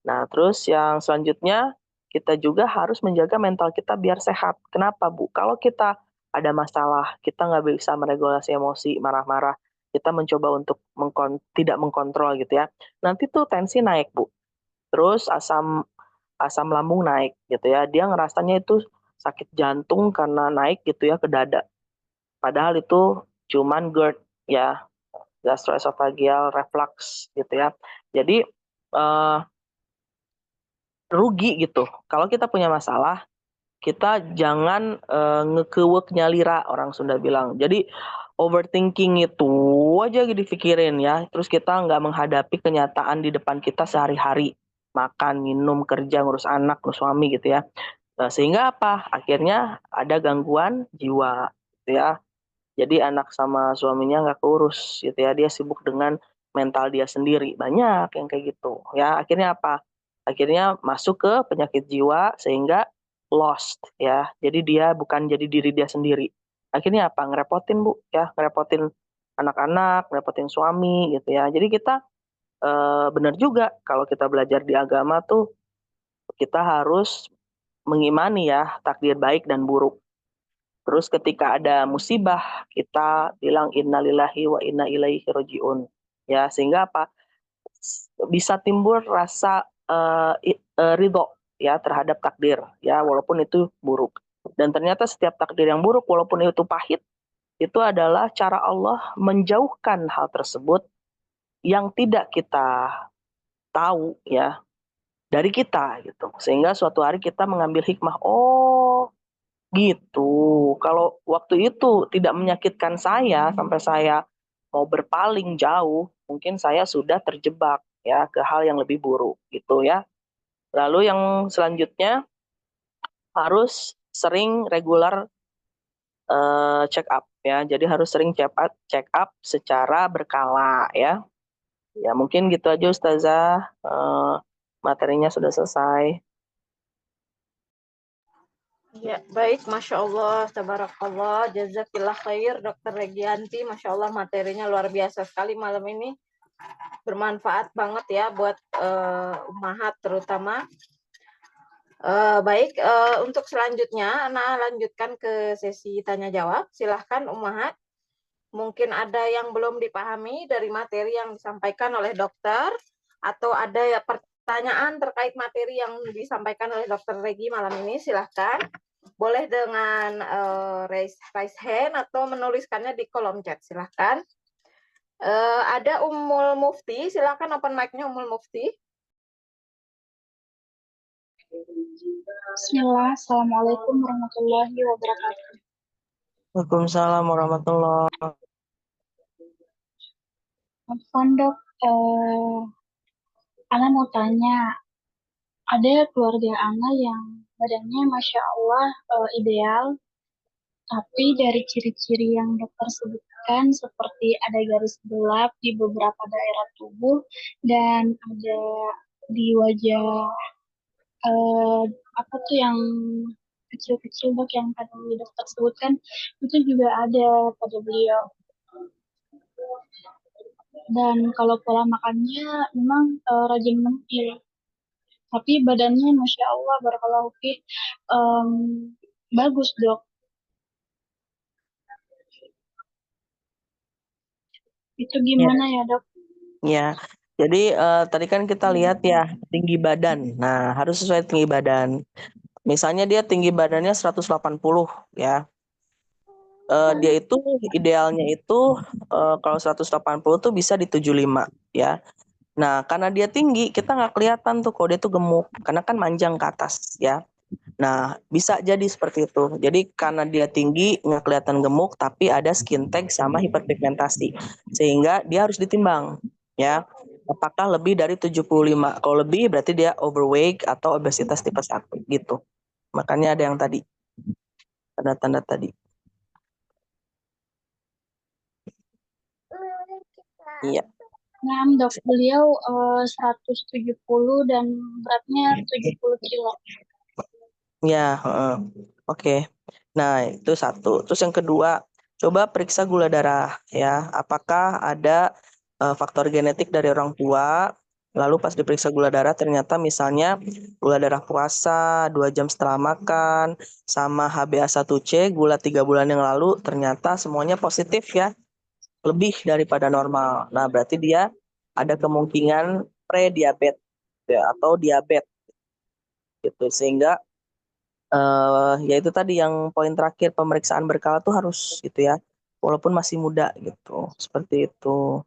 Nah, terus yang selanjutnya, kita juga harus menjaga mental kita biar sehat. Kenapa, Bu? Kalau kita ada masalah, kita nggak bisa meregulasi emosi, marah-marah, kita mencoba untuk tidak mengkontrol gitu ya. Nanti tuh tensi naik, Bu. Terus asam asam lambung naik gitu ya. Dia ngerasanya itu sakit jantung karena naik gitu ya ke dada. Padahal itu cuman GERD ya, gastroesophageal reflux gitu ya. Jadi rugi gitu. Kalau kita punya masalah, kita jangan ngekewek nyalira orang Sunda bilang. Jadi overthinking itu aja dipikirin ya. Terus kita nggak menghadapi kenyataan di depan kita sehari-hari. Makan, minum, kerja, ngurus anak, ngurus suami gitu ya. Sehingga apa? Akhirnya ada gangguan jiwa gitu ya. Jadi anak sama suaminya nggak keurus gitu ya. Dia sibuk dengan mental dia sendiri. Banyak yang kayak gitu. Ya akhirnya apa? Akhirnya masuk ke penyakit jiwa sehingga lost ya. Jadi dia bukan jadi diri dia sendiri. Akhirnya apa? Ngerepotin Bu ya, ngerepotin anak-anak, ngerepotin suami gitu ya. Jadi kita benar juga kalau kita belajar di agama tuh kita harus mengimani ya takdir baik dan buruk. Terus ketika ada musibah, kita bilang innalillahi wa inna ilaihi rajiun. Ya, sehingga apa? Bisa timbul rasa ridho ya terhadap takdir ya walaupun itu buruk. Dan ternyata setiap takdir yang buruk walaupun itu pahit itu adalah cara Allah menjauhkan hal tersebut yang tidak kita tahu ya dari kita gitu. Sehingga suatu hari kita mengambil hikmah, oh gitu. Kalau waktu itu tidak menyakitkan saya sampai saya mau berpaling jauh, mungkin saya sudah terjebak ya ke hal yang lebih buruk gitu ya. Lalu yang selanjutnya harus sering regular check up ya. Jadi harus sering check up secara berkala ya. Ya mungkin gitu aja Ustazah. Materinya sudah selesai. Ya, baik, Masya Allah, tabarakallah, jazakillah khair, Dokter Regianti, Masya Allah materinya luar biasa sekali malam ini, bermanfaat banget ya buat ummahat terutama. Baik, untuk selanjutnya, Ana lanjutkan ke sesi tanya jawab. Silahkan ummahat Mungkin ada yang belum dipahami dari materi yang disampaikan oleh dokter, atau ada ya pertanyaan terkait materi yang disampaikan oleh Dokter Regi malam ini, silahkan. Boleh dengan raise hand atau menuliskannya di kolom chat, silahkan. Ada Ummul Mufti, silahkan open mic-nya Ummul Mufti. Bismillah, Assalamualaikum warahmatullahi wabarakatuh. Waalaikumsalam warahmatullahi wabarakatuh. Afwan dok, Ana mau tanya, ada keluarga Ana yang badannya Masya Allah ideal, tapi dari ciri-ciri yang dokter sebutkan seperti ada garis gelap di beberapa daerah tubuh dan ada di wajah apa tuh yang kecil-kecil dok yang tadi dokter sebutkan itu juga ada pada beliau. Dan kalau pola makannya memang rajin mentil, tapi badannya Masya Allah barakallahu fiik bagus dok. Itu gimana ya dok? Ya, jadi tadi kan kita lihat ya tinggi badan. Nah, harus sesuai tinggi badan. Misalnya dia tinggi badannya 180 ya. Dia itu idealnya itu kalau 180 tuh bisa di 75 ya. Nah, karena dia tinggi, kita nggak kelihatan tuh kalau dia tuh gemuk, karena kan manjang ke atas ya. Nah, bisa jadi seperti itu. Jadi karena dia tinggi, nggak kelihatan gemuk, tapi ada skin tag sama hiperpigmentasi. Sehingga dia harus ditimbang ya. Apakah lebih dari 75? Kalau lebih berarti dia overweight atau obesitas tipe 1 gitu. Makanya ada yang tadi, tanda-tanda tadi. Iya. Nah dok, beliau 170 dan beratnya 70 kilo. Ya, oke. Nah, itu satu. Terus yang kedua, coba periksa gula darah ya. Apakah ada faktor genetik dari orang tua? Lalu pas diperiksa gula darah ternyata misalnya gula darah puasa 2 jam setelah makan sama HbA1c gula 3 bulan yang lalu ternyata semuanya positif ya. Lebih daripada normal. Nah, berarti dia ada kemungkinan pre-diabetes ya, atau diabetes gitu. Sehingga ya itu tadi yang poin terakhir, pemeriksaan berkala tuh harus gitu ya, walaupun masih muda gitu, seperti itu.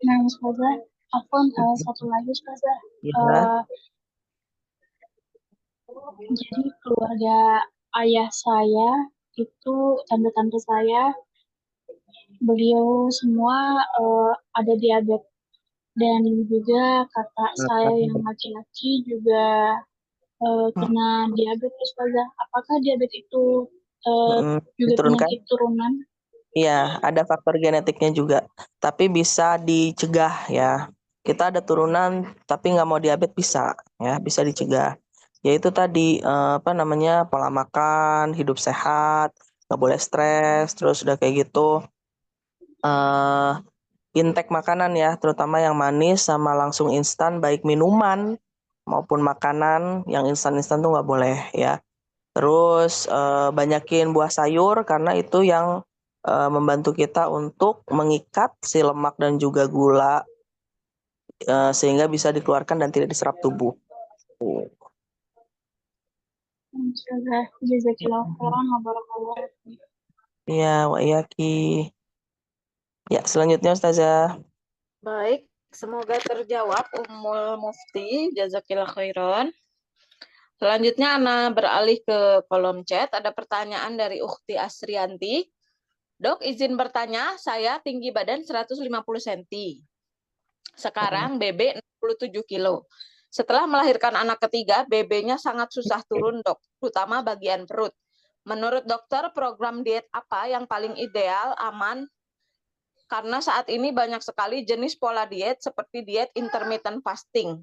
Nah Ustazah, Afwan satu lagi Ustazah. Ya, Jadi keluarga ayah saya itu tante-tante saya beliau semua ada diabetes dan juga kakak saya yang laki-laki juga kena diabetes Ustazah. Apakah diabetes itu juga diturunkan. penyakit turunan? Iya, ada faktor genetiknya juga, tapi bisa dicegah ya. Kita ada turunan tapi nggak mau diabetes bisa ya, bisa dicegah. Yaitu tadi apa namanya, pola makan, hidup sehat, nggak boleh stres, terus udah kayak gitu. Intake makanan ya, terutama yang manis sama langsung instan, baik minuman maupun makanan yang instan-instan tuh nggak boleh ya. Terus banyakin buah sayur karena itu yang membantu kita untuk mengikat si lemak dan juga gula sehingga bisa dikeluarkan dan tidak diserap tubuh. Ustazah, jazakillah khairan wa barakallahu fiik. Iya, wa iyaki. Ya, selanjutnya Ustazah. Baik, semoga terjawab Ummul Mufti, jazakillah khairan. Selanjutnya Ana beralih ke kolom chat, ada pertanyaan dari Ukhti Asrianti. Dok, izin bertanya, saya tinggi badan 150 cm. Sekarang BB 67 kilo. Setelah melahirkan anak ketiga, BB-nya sangat susah turun, dok, terutama bagian perut. Menurut dokter, program diet apa yang paling ideal, aman? Karena saat ini banyak sekali jenis pola diet seperti diet intermittent fasting.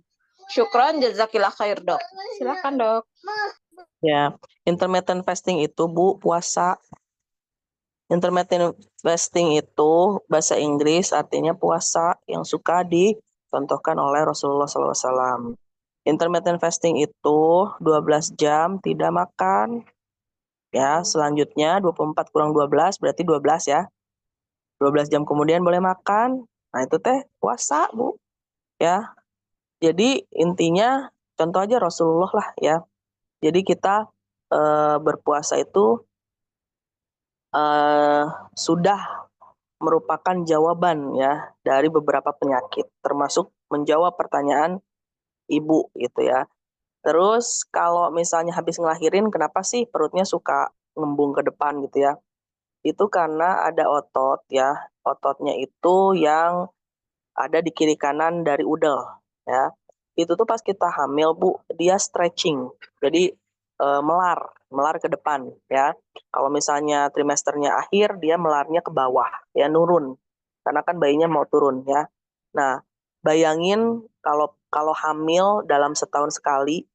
Syukron, jazakillah khair, dok. Silakan, dok. Ya, intermittent fasting itu Bu, puasa. Intermittent fasting itu bahasa Inggris artinya puasa yang suka dicontohkan oleh Rasulullah SAW. Intermittent fasting itu 12 jam tidak makan. Ya, selanjutnya 24 kurang 12 berarti 12 ya. 12 jam kemudian boleh makan. Nah, itu teh puasa, Bu. Ya. Jadi intinya contoh aja Rasulullah lah ya. Jadi kita berpuasa itu sudah merupakan jawaban ya dari beberapa penyakit, termasuk menjawab pertanyaan ibu gitu ya. Terus kalau misalnya habis ngelahirin, kenapa sih perutnya suka ngembung ke depan gitu ya? Itu karena ada otot ya, ototnya itu yang ada di kiri kanan dari udel ya. Itu tuh pas kita hamil Bu, dia stretching. Jadi melar ke depan ya. Kalau misalnya trimesternya akhir, dia melarnya ke bawah ya, nurun. Karena kan bayinya mau turun ya. Nah, bayangin kalau kalau hamil dalam setahun sekali,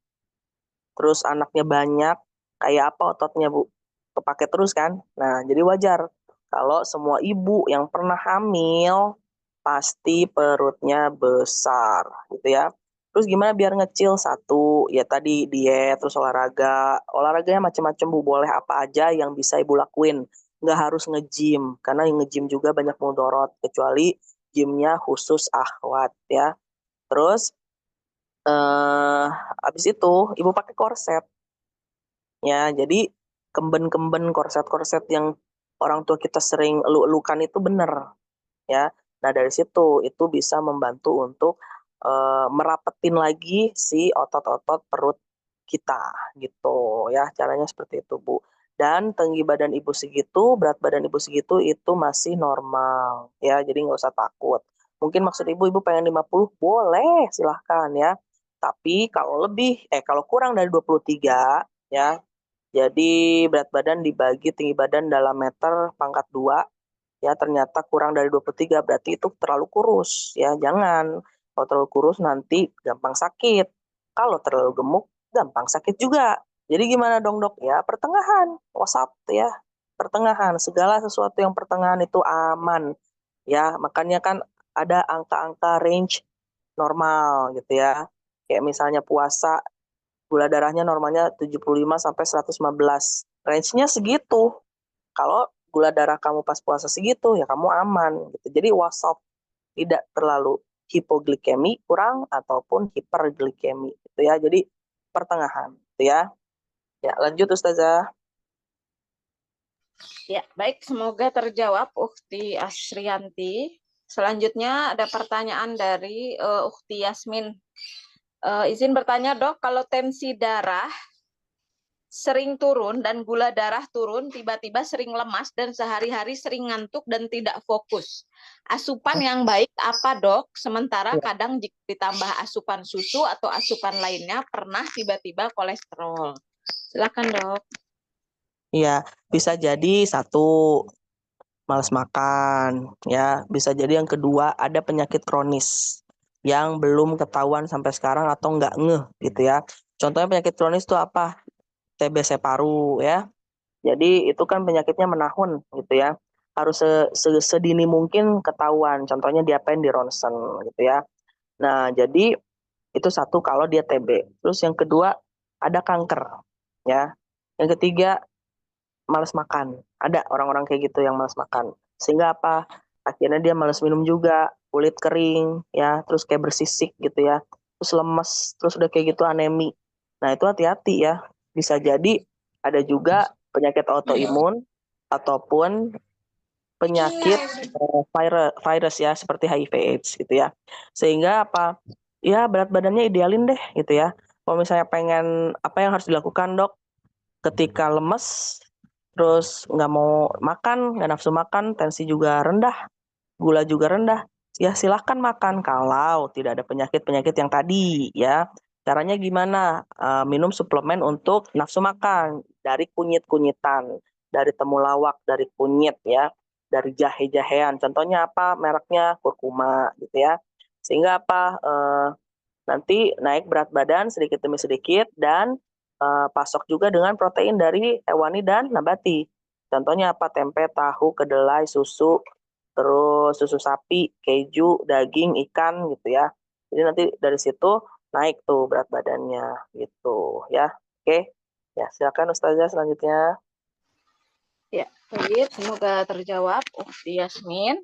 terus anaknya banyak, kayak apa ototnya Bu? Kepake terus kan? Nah, jadi wajar kalau semua ibu yang pernah hamil pasti perutnya besar gitu ya. Terus gimana biar ngecil? Satu, ya tadi diet, terus olahraga. Olahraganya macam-macam Bu, boleh apa aja yang bisa Ibu lakuin. Nggak harus nge-gym, karena yang nge-gym juga banyak mudorot, kecuali gymnya khusus akhwat ya. Terus habis itu Ibu pakai korset ya. Jadi kemben-kemben korset-korset yang orang tua kita sering elu-elukan itu benar ya. Nah, dari situ itu bisa membantu untuk merapetin lagi si otot-otot perut kita gitu ya. Caranya seperti itu, Bu. Dan tinggi badan ibu segitu, berat badan ibu segitu itu masih normal ya. Jadi nggak usah takut. Mungkin maksud ibu pengen 50, boleh silahkan ya. Tapi kalau kurang dari 23 ya, jadi berat badan dibagi tinggi badan dalam meter pangkat 2 ya, ternyata kurang dari 23 berarti itu terlalu kurus ya. Jangan, kalau terlalu kurus nanti gampang sakit. Kalau terlalu gemuk gampang sakit juga. Jadi gimana dong Dok? Ya pertengahan, WhatsApp ya. Pertengahan, segala sesuatu yang pertengahan itu aman. Ya, makanya kan ada angka-angka range normal gitu ya. Kayak misalnya puasa, gula darahnya normalnya 75 sampai 115. Range-nya segitu. Kalau gula darah kamu pas puasa segitu, ya kamu aman gitu. Jadi wasop, tidak terlalu hipoglikemi kurang ataupun hiperglikemi gitu ya. Jadi pertengahan gitu ya. Ya, lanjut Ustazah. Ya, baik, semoga terjawab Ukti Asrianti. Selanjutnya ada pertanyaan dari Ukti Yasmin. Izin bertanya Dok, kalau tensi darah sering turun dan gula darah turun, tiba-tiba sering lemas dan sehari-hari sering ngantuk dan tidak fokus. Asupan yang baik apa Dok? Sementara kadang jika ditambah asupan susu atau asupan lainnya pernah tiba-tiba kolesterol. Silakan Dok. Iya, bisa jadi satu, malas makan ya. Bisa jadi yang kedua ada penyakit kronis yang belum ketahuan sampai sekarang atau nggak ngeh gitu ya. Contohnya penyakit kronis itu apa? TBC paru ya. Jadi itu kan penyakitnya menahun gitu ya. Harus sedini mungkin ketahuan. Contohnya diapain di ronsen gitu ya. Nah, jadi itu satu kalau dia TB. Terus yang kedua ada kanker ya. Yang ketiga malas makan. Ada orang-orang kayak gitu yang malas makan. Sehingga apa? Akhirnya dia malas minum juga, kulit kering ya, terus kayak bersisik gitu ya. Terus lemes, terus udah kayak gitu anemi. Nah, itu hati-hati ya. Bisa jadi ada juga penyakit autoimun ataupun penyakit virus ya, seperti HIV AIDS gitu ya. Sehingga apa? Ya berat badannya idealin deh gitu ya. Kalau misalnya pengen, apa yang harus dilakukan Dok? Ketika lemes, terus nggak mau makan, nggak nafsu makan, tensi juga rendah, gula juga rendah, ya silahkan makan kalau tidak ada penyakit-penyakit yang tadi ya. Caranya gimana? Minum suplemen untuk nafsu makan dari kunyit-kunyitan, dari temulawak, dari kunyit ya, dari jahe-jahean. Contohnya apa? Mereknya kurkuma gitu ya. Sehingga apa? Nanti naik berat badan sedikit demi sedikit dan pasok juga dengan protein dari hewani dan nabati. Contohnya apa? Tempe, tahu, kedelai, susu, terus susu sapi, keju, daging, ikan gitu ya. Jadi nanti dari situ naik tuh berat badannya gitu ya. Oke. Ya, silakan Ustazah selanjutnya. Ya, baik. Semoga terjawab, Ukhti Yasmin.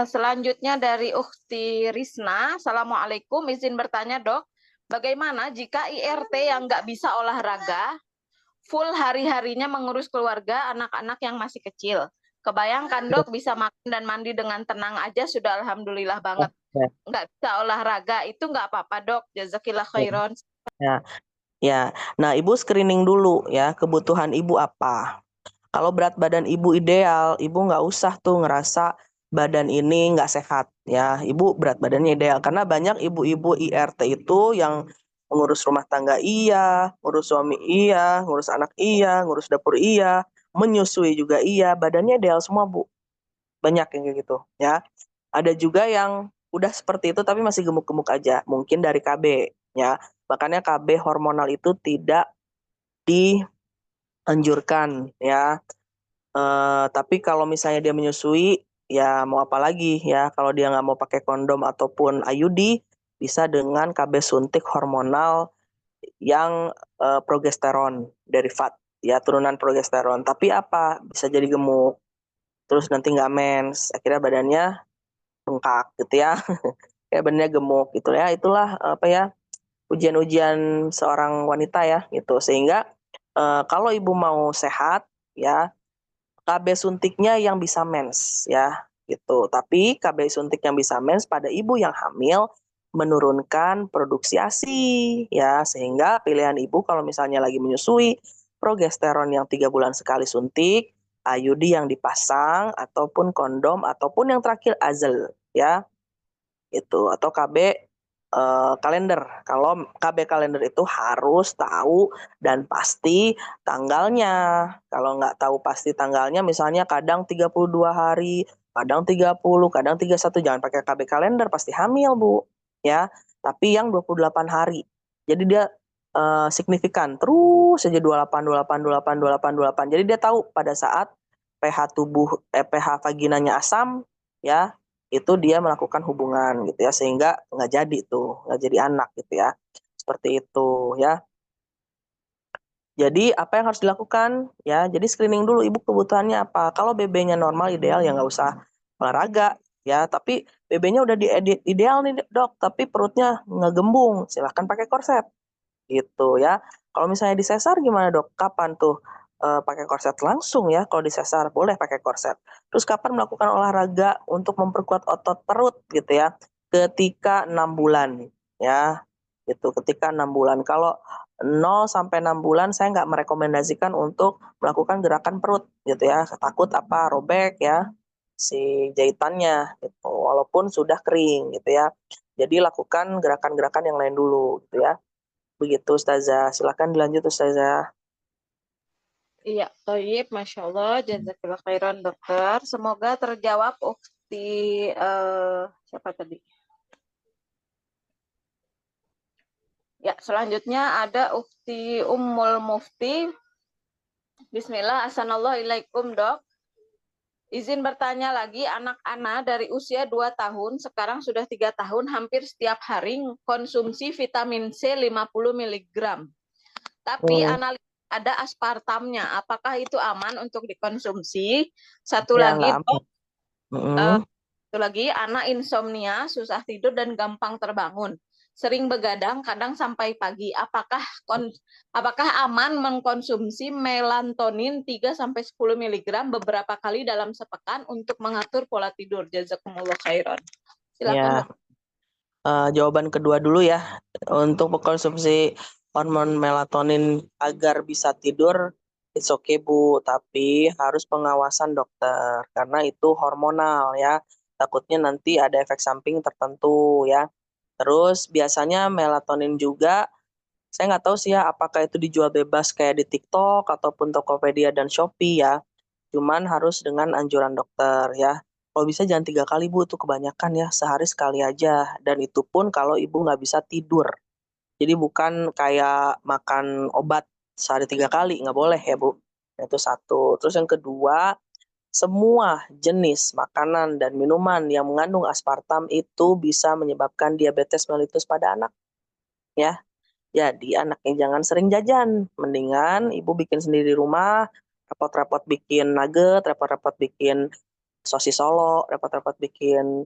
Selanjutnya dari Ukhti Risna. Assalamualaikum, izin bertanya dok. Bagaimana jika IRT yang nggak bisa olahraga, full hari-harinya mengurus keluarga, anak-anak yang masih kecil? Kebayangkan dok, bisa makan dan mandi dengan tenang aja sudah alhamdulillah banget. Ya, Nggak bisa olahraga, itu nggak apa-apa dok. Jazakillah ya, khairan. ya, ya. Nah, ibu screening dulu ya, kebutuhan ibu apa. Kalau berat badan ibu ideal, ibu nggak usah tuh ngerasa badan ini nggak sehat ya. Ibu berat badannya ideal karena banyak ibu-ibu IRT itu yang ngurus rumah tangga iya, ngurus suami iya, ngurus anak iya, ngurus dapur iya, menyusui juga iya, badannya ideal semua bu. Banyak yang kayak gitu ya. Ada juga yang udah seperti itu tapi masih gemuk-gemuk aja, mungkin dari KB ya. Makanya KB hormonal itu tidak dianjurkan ya. Tapi kalau misalnya dia menyusui, ya mau apa lagi ya, kalau dia nggak mau pakai kondom ataupun IUD, bisa dengan KB suntik hormonal yang progesteron derivat, ya turunan progesteron. Tapi apa? Bisa jadi gemuk, terus nanti nggak mens, akhirnya badannya bengkak gitu ya, kayak badannya gemuk gitu ya. Itulah apa ya, ujian-ujian seorang wanita ya gitu. Sehingga kalau ibu mau sehat ya, KB suntiknya yang bisa mens ya gitu. Tapi KB suntik yang bisa mens pada ibu yang hamil menurunkan produksi ASI ya, sehingga pilihan ibu kalau misalnya lagi menyusui, progesteron yang 3 bulan sekali suntik, IUD yang dipasang ataupun kondom ataupun yang terakhir azel ya itu, atau KB kalender. Kalau KB kalender itu harus tahu dan pasti tanggalnya. Kalau nggak tahu pasti tanggalnya, misalnya kadang 32 hari, kadang 30, kadang 31, jangan pakai KB kalender, pasti hamil Bu. Ya, tapi yang 28 hari. Jadi dia signifikan terus saja 28 28 28 28 28. Jadi dia tahu pada saat pH vaginanya asam ya, itu dia melakukan hubungan gitu ya, sehingga nggak jadi tuh, nggak jadi anak gitu ya, seperti itu ya. Jadi apa yang harus dilakukan ya, jadi screening dulu ibu kebutuhannya apa. Kalau BB-nya normal ideal ya nggak usah olahraga ya, tapi BB-nya udah ideal nih dok, tapi perutnya ngegembung, silahkan pakai korset gitu ya. Kalau misalnya disesar gimana dok? Kapan tuh pakai korset? Langsung ya, kalau disesar boleh pakai korset. Terus kapan melakukan olahraga untuk memperkuat otot perut gitu ya? Ketika 6 bulan ya, gitu. Ketika 6 bulan. Kalau 0 sampai 6 bulan saya nggak merekomendasikan untuk melakukan gerakan perut gitu ya. Takut apa? Robek ya si jahitannya gitu. Walaupun sudah kering gitu ya. Jadi lakukan gerakan-gerakan yang lain dulu gitu ya. Begitu Ustazah, silakan dilanjut Ustazah. Iya, Toyib, Masya Allah, jazakillah khairan dokter. Semoga terjawab Ukhti, siapa tadi? Ya, selanjutnya ada Ukhti Ummul Mufti. Bismillah, assalamualaikum dok. Izin bertanya lagi, anak-anak dari usia 2 tahun, sekarang sudah 3 tahun, hampir setiap hari konsumsi vitamin C 50 mg. Tapi analisa ada aspartamnya, apakah itu aman untuk dikonsumsi? Satu Ya nggak lagi, aman. satu lagi, anak insomnia, susah tidur dan gampang terbangun. Sering begadang, kadang sampai pagi. Apakah aman mengkonsumsi melatonin 3-10 mg beberapa kali dalam sepekan untuk mengatur pola tidur? Jazakumullah khairan. Silakan Ya, dok. jawaban kedua dulu ya. Untuk mengkonsumsi hormon melatonin agar bisa tidur, it's okay Bu, tapi harus pengawasan dokter karena itu hormonal ya. Takutnya nanti ada efek samping tertentu ya. Terus biasanya melatonin juga, saya nggak tahu sih ya apakah itu dijual bebas kayak di TikTok ataupun Tokopedia dan Shopee ya. Cuman harus dengan anjuran dokter ya. Kalau bisa jangan 3 kali Bu, itu kebanyakan ya. Sehari sekali aja. Dan itu pun kalau ibu nggak bisa tidur. Jadi bukan kayak makan obat sehari 3 kali, nggak boleh ya Bu. Itu satu. Terus yang kedua, semua jenis makanan dan minuman yang mengandung aspartam itu bisa menyebabkan diabetes mellitus pada anak ya. Jadi anaknya jangan sering jajan, mendingan ibu bikin sendiri di rumah, repot-repot bikin nugget, repot-repot bikin sosis solo, repot-repot bikin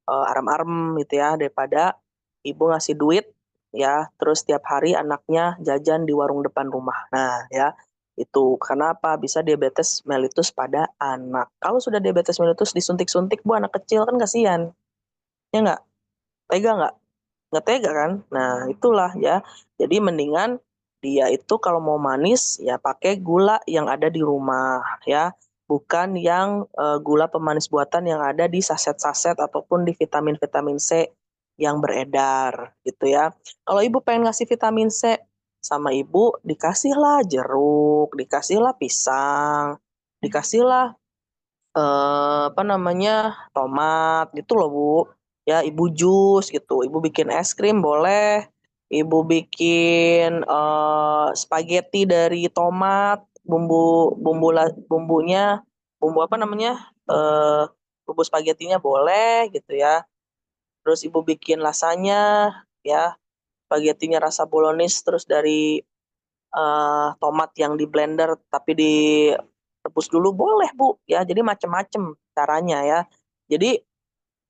arem-arem gitu ya, daripada ibu ngasih duit ya, terus tiap hari anaknya jajan di warung depan rumah. Nah ya, itu kenapa bisa diabetes mellitus pada anak. Kalau sudah diabetes mellitus disuntik-suntik bu anak kecil kan kasihan, ya nggak? Tega nggak? Nggak tega kan? Nah itulah ya, jadi mendingan dia itu kalau mau manis ya pakai gula yang ada di rumah ya, bukan yang gula pemanis buatan yang ada di saset-saset ataupun di vitamin-vitamin C yang beredar gitu ya. Kalau ibu pengen ngasih vitamin C sama ibu dikasihlah jeruk, dikasihlah pisang, dikasihlah tomat gitu loh Bu. Ya ibu jus gitu, ibu bikin es krim boleh, ibu bikin spaghetti dari tomat, bumbunya, bumbu spagettinya boleh gitu ya. Terus ibu bikin lasanya ya, spagettinya rasa bolognese terus dari tomat yang di blender tapi direbus dulu boleh Bu ya. Jadi macam-macam caranya ya. Jadi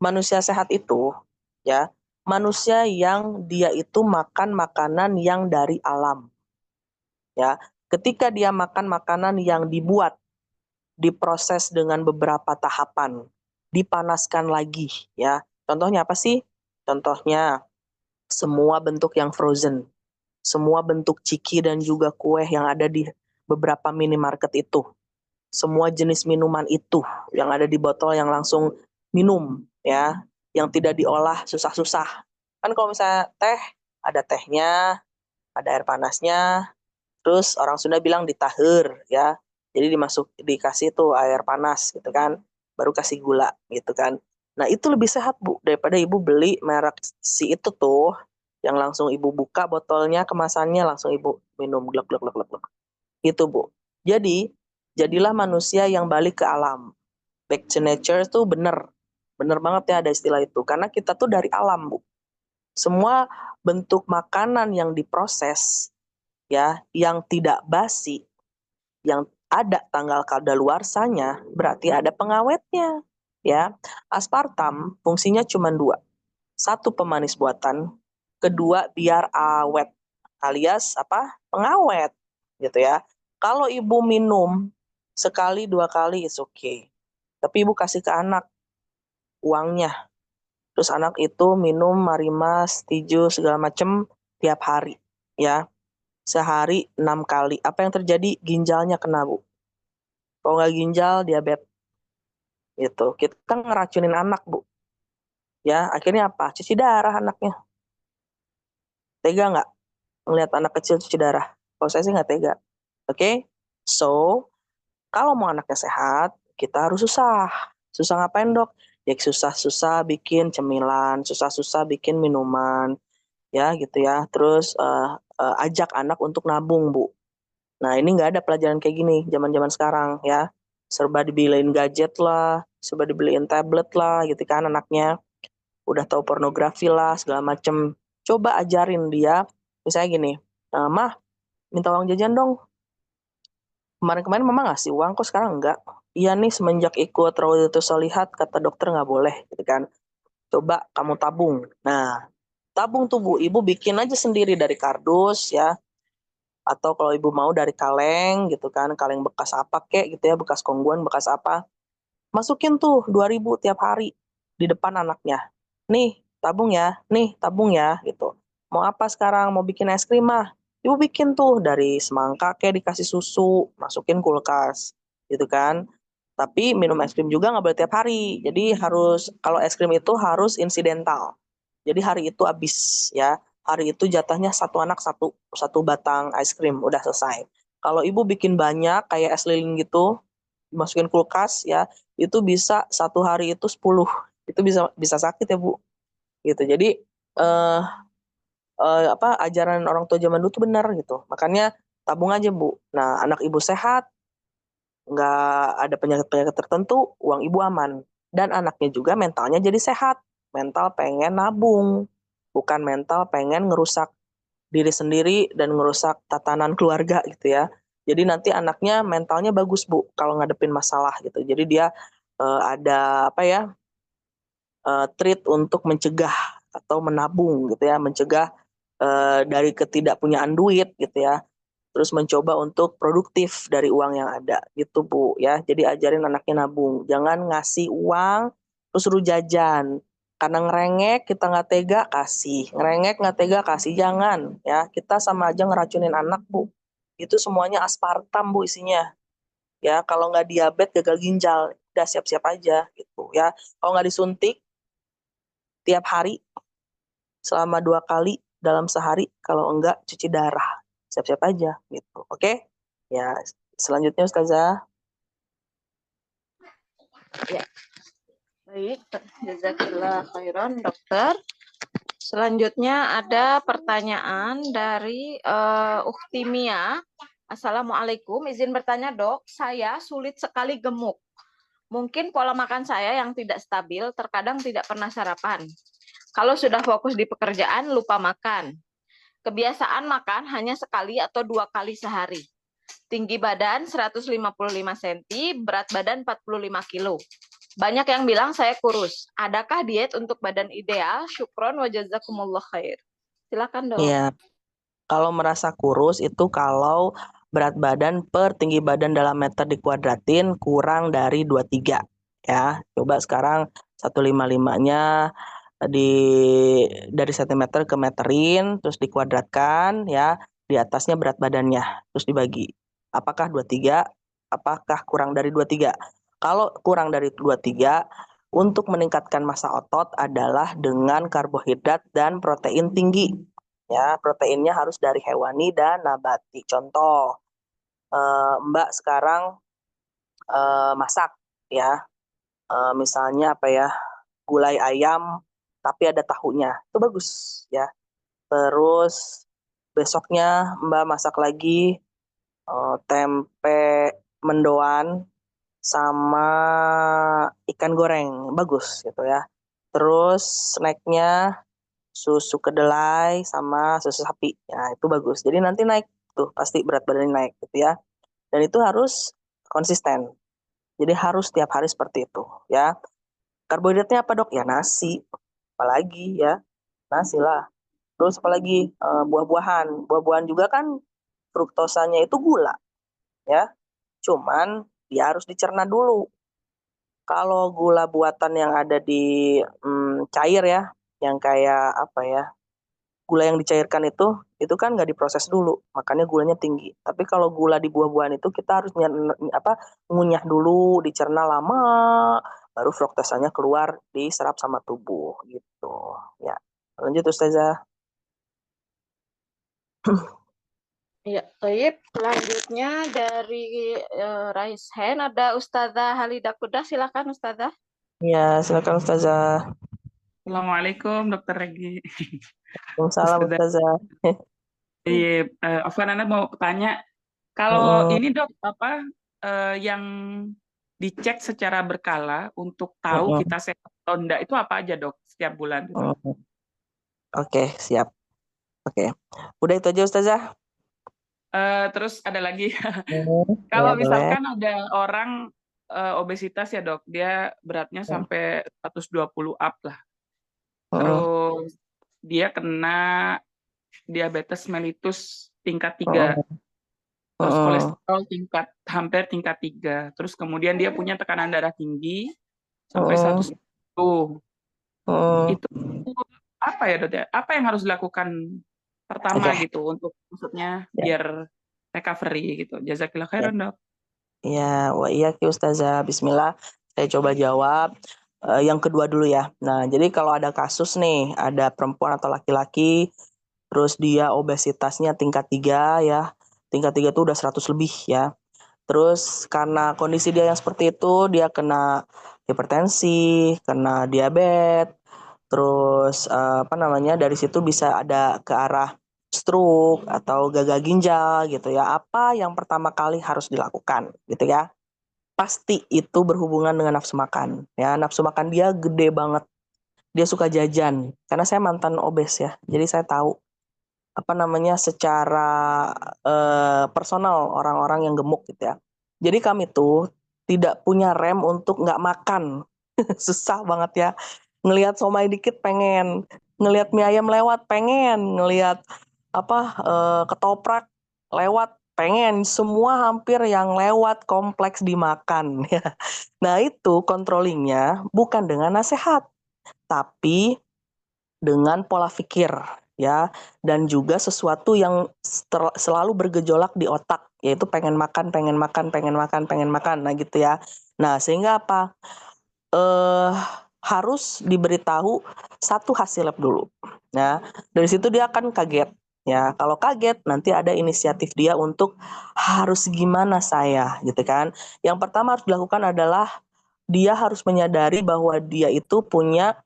manusia sehat itu ya manusia yang dia itu makan makanan yang dari alam ya. Ketika dia makan makanan yang dibuat, diproses dengan beberapa tahapan, dipanaskan lagi ya. Contohnya apa sih? Contohnya semua bentuk yang frozen, semua bentuk ciki dan juga kue yang ada di beberapa minimarket itu, semua jenis minuman itu yang ada di botol yang langsung minum ya, yang tidak diolah susah-susah. Kan kalau misalnya teh, ada tehnya, ada air panasnya, terus orang Sunda bilang ditaher ya. Jadi dikasih tuh air panas gitu kan, baru kasih gula gitu kan. Nah itu lebih sehat Bu daripada ibu beli merek si itu tuh yang langsung ibu buka botolnya kemasannya langsung ibu minum glek glek glek glek. Gitu Bu. Jadi jadilah manusia yang balik ke alam. Back to nature tuh bener. Bener banget ya ada istilah itu. Karena kita tuh dari alam Bu. Semua bentuk makanan yang diproses ya, yang tidak basi, yang ada tanggal kadaluarsanya, berarti ada pengawetnya. Ya, aspartam fungsinya cuma dua. Satu pemanis buatan, kedua biar awet, alias apa? Pengawet, gitu ya. Kalau ibu minum sekali dua kali is okay. Tapi ibu kasih ke anak uangnya. Terus anak itu minum Marimas, Tiju segala macem tiap hari, ya. Sehari 6 kali. Apa yang terjadi? Ginjalnya kena, Bu. Kalau nggak ginjal, diabetes. Gitu. Kita ngeracunin anak, Bu. Ya, akhirnya apa? Cuci darah anaknya. Tega nggak ngelihat anak kecil cuci darah? Kalau saya sih nggak tega. Oke? Okay? So, kalau mau anaknya sehat, kita harus susah. Susah ngapain, Dok? Ya susah-susah bikin cemilan, susah-susah bikin minuman, ya gitu ya. Terus ajak anak untuk nabung, Bu. Nah, ini nggak ada pelajaran kayak gini zaman-zaman sekarang ya. Serba dibeliin gadget lah, serba dibeliin tablet lah gitu kan anaknya. Udah tahu pornografi lah, segala macem. Coba ajarin dia, misalnya gini, Mah, minta uang jajan dong. Kemarin-kemarin mama ngasih uang, kok sekarang enggak? Iya nih, semenjak ikut Rawdatus Shalihat, kata dokter nggak boleh gitu kan. Coba kamu tabung. Nah, tabung tuh Bu, ibu bikin aja sendiri dari kardus ya, atau kalau ibu mau dari kaleng gitu kan, kaleng bekas apa kek gitu ya, bekas kongguan, bekas apa, masukin tuh 2.000 tiap hari di depan anaknya. Nih tabung ya gitu. Mau apa sekarang? Mau bikin es krim mah? Ibu bikin tuh dari semangka kayak dikasih susu, masukin kulkas gitu kan. Tapi minum es krim juga nggak boleh tiap hari. Jadi harus, kalau es krim itu harus insidental. Jadi hari itu habis ya. Hari itu jatahnya satu anak satu batang es krim udah selesai. Kalau ibu bikin banyak kayak es lilin gitu, masukin kulkas ya, itu bisa satu hari itu 10. Itu bisa bisa sakit ya Bu. Gitu. Jadi eh ajaran orang tua zaman dulu tuh benar gitu. Makanya tabung aja Bu. Nah, anak ibu sehat, nggak ada penyakit-penyakit tertentu, uang ibu aman. Dan anaknya juga mentalnya jadi sehat. Mental pengen nabung, bukan mental pengen ngerusak diri sendiri dan ngerusak tatanan keluarga gitu ya. Jadi nanti anaknya mentalnya bagus Bu kalau ngadepin masalah gitu. Jadi dia ada apa ya, treat untuk mencegah atau menabung gitu ya, mencegah dari ketidakpunyaan duit gitu ya. Terus mencoba untuk produktif dari uang yang ada gitu Bu ya. Jadi ajarin anaknya nabung, jangan ngasih uang terus suruh jajan. Karena ngerengek kita nggak tega kasih, ngerengek nggak tega kasih, jangan ya. Kita sama aja ngeracunin anak Bu. Itu semuanya aspartam Bu isinya. Ya kalau nggak diabetes gagal ginjal, udah siap-siap aja gitu ya. Kalau nggak disuntik tiap hari selama 2 kali dalam sehari, kalau enggak cuci darah, siap-siap aja gitu. Oke? Ya, selanjutnya Ustazah. Ya, baik. Jazakillah khairan, dokter. Selanjutnya ada pertanyaan dari Ukhti Mia. Assalamualaikum, izin bertanya dok, saya sulit sekali gemuk. Mungkin pola makan saya yang tidak stabil, terkadang tidak pernah sarapan. Kalau sudah fokus di pekerjaan, lupa makan. Kebiasaan makan hanya sekali atau 2 kali sehari. Tinggi badan 155 cm, berat badan 45 kilo. Banyak yang bilang saya kurus. Adakah diet untuk badan ideal? Syukron wa jazakumullah khair. Silakan dok. Iya, kalau merasa kurus itu kalau berat badan per tinggi badan dalam meter dikuadratin kurang dari 23 ya. Coba sekarang 155-nya di dari sentimeter ke meterin terus dikuadratkan ya, di atasnya berat badannya terus dibagi. Apakah 23? Apakah kurang dari 23? Kalau kurang dari 23, untuk meningkatkan massa otot adalah dengan karbohidrat dan protein tinggi. Ya, proteinnya harus dari hewani dan nabati. Contoh, Mbak sekarang masak ya, misalnya apa ya, gulai ayam tapi ada tahunya, itu bagus ya. Terus besoknya Mbak masak lagi tempe mendoan sama ikan goreng, bagus gitu ya. Terus snacknya susu kedelai sama susu sapi, ya itu bagus. Jadi nanti naik tuh pasti berat badannya naik gitu ya. Dan itu harus konsisten. Jadi harus tiap hari seperti itu ya. Karbohidratnya apa dok? Ya nasi, apalagi ya nasi lah. Terus apalagi buah-buahan. Buah-buahan juga kan fruktosanya itu gula ya. Cuman dia harus dicerna dulu. Kalau gula buatan yang ada di cair ya, yang kayak apa ya, gula yang dicairkan itu kan nggak diproses dulu, makanya gulanya tinggi. Tapi kalau gula di buah-buahan itu kita harus ngunyah dulu, dicerna lama, baru fruktosanya keluar, diserap sama tubuh gitu. Ya, lanjut Ustazah. Ya, baik. Selanjutnya dari Raise Hand ada Ustazah Halidah Kuda. Silakan Ustazah. Ya, silakan Ustazah. Assalamualaikum Dokter Regi. Salam Ustazah. Ustazah. Iya, Afwan, Anda mau tanya, kalau ini dok apa yang dicek secara berkala untuk tahu kita sehat atau enggak itu apa aja dok setiap bulan gitu? Oke, siap. Oke, udah itu aja Ustazah. Terus ada lagi, Ya, kalau boleh. misalkan ada orang obesitas ya dok, dia beratnya sampai 120 up lah, terus dia kena diabetes mellitus tingkat 3, terus kolesterol hampir tingkat 3, terus kemudian dia punya tekanan darah tinggi sampai 110. Itu apa ya dok ya? Apa yang harus dilakukan pertama gitu untuk maksudnya biar recovery gitu? Jazakillah khairan dok. Ya, wa iyaki Ustazah. Bismillah, saya coba jawab. Yang kedua dulu ya. Nah, jadi kalau ada kasus nih, ada perempuan atau laki-laki, terus dia obesitasnya tingkat 3 ya. Tingkat 3 itu udah 100 lebih ya. Terus karena kondisi dia yang seperti itu, dia kena hipertensi, kena diabetes, terus apa namanya, dari situ bisa ada ke arah stroke atau gagal ginjal gitu ya. Apa yang pertama kali harus dilakukan gitu ya? Pasti itu berhubungan dengan nafsu makan ya. Nafsu makan dia gede banget. Dia suka jajan. Karena saya mantan obes ya. Jadi saya tahu apa namanya, secara personal orang-orang yang gemuk gitu ya. Jadi kami tuh tidak punya rem untuk nggak makan. Susah banget ya. Ngelihat somai dikit pengen, ngelihat mie ayam lewat pengen, ngelihat ketoprak lewat pengen, semua hampir yang lewat kompleks dimakan ya. Nah, itu controllingnya bukan dengan nasihat, tapi dengan pola pikir ya, dan juga sesuatu yang selalu bergejolak di otak, yaitu pengen makan, pengen makan, pengen makan, pengen makan. Nah, gitu ya. Nah, sehingga apa? Harus diberitahu satu hasil lab dulu. Nah, dari situ dia akan kaget. Ya, kalau kaget nanti ada inisiatif dia untuk harus gimana saya, gitu kan. Yang pertama harus dilakukan adalah dia harus menyadari bahwa dia itu punya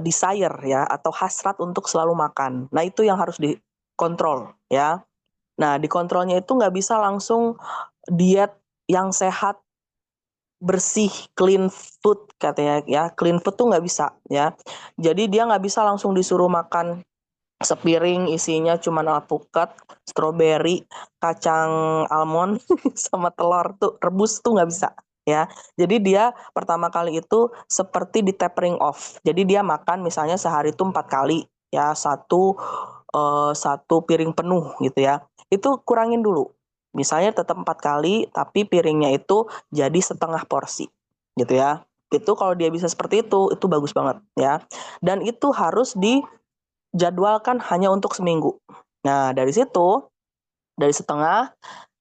desire ya, atau hasrat untuk selalu makan. Nah, itu yang harus dikontrol ya. Nah, dikontrolnya itu nggak bisa langsung diet yang sehat, bersih, clean food katanya ya. Clean food tuh nggak bisa ya. Jadi dia nggak bisa langsung disuruh makan sepiring isinya cuma alpukat, stroberi, kacang almond sama telur tuh rebus tuh nggak bisa ya. Jadi dia pertama kali itu seperti di tapering off. Jadi dia makan misalnya sehari itu 4 kali ya, satu piring penuh gitu ya. Itu kurangin dulu. Misalnya tetap 4 kali tapi piringnya itu jadi setengah porsi gitu ya. Itu kalau dia bisa seperti itu bagus banget ya. Dan itu harus dijadwalkan hanya untuk seminggu. Nah, dari situ, dari setengah,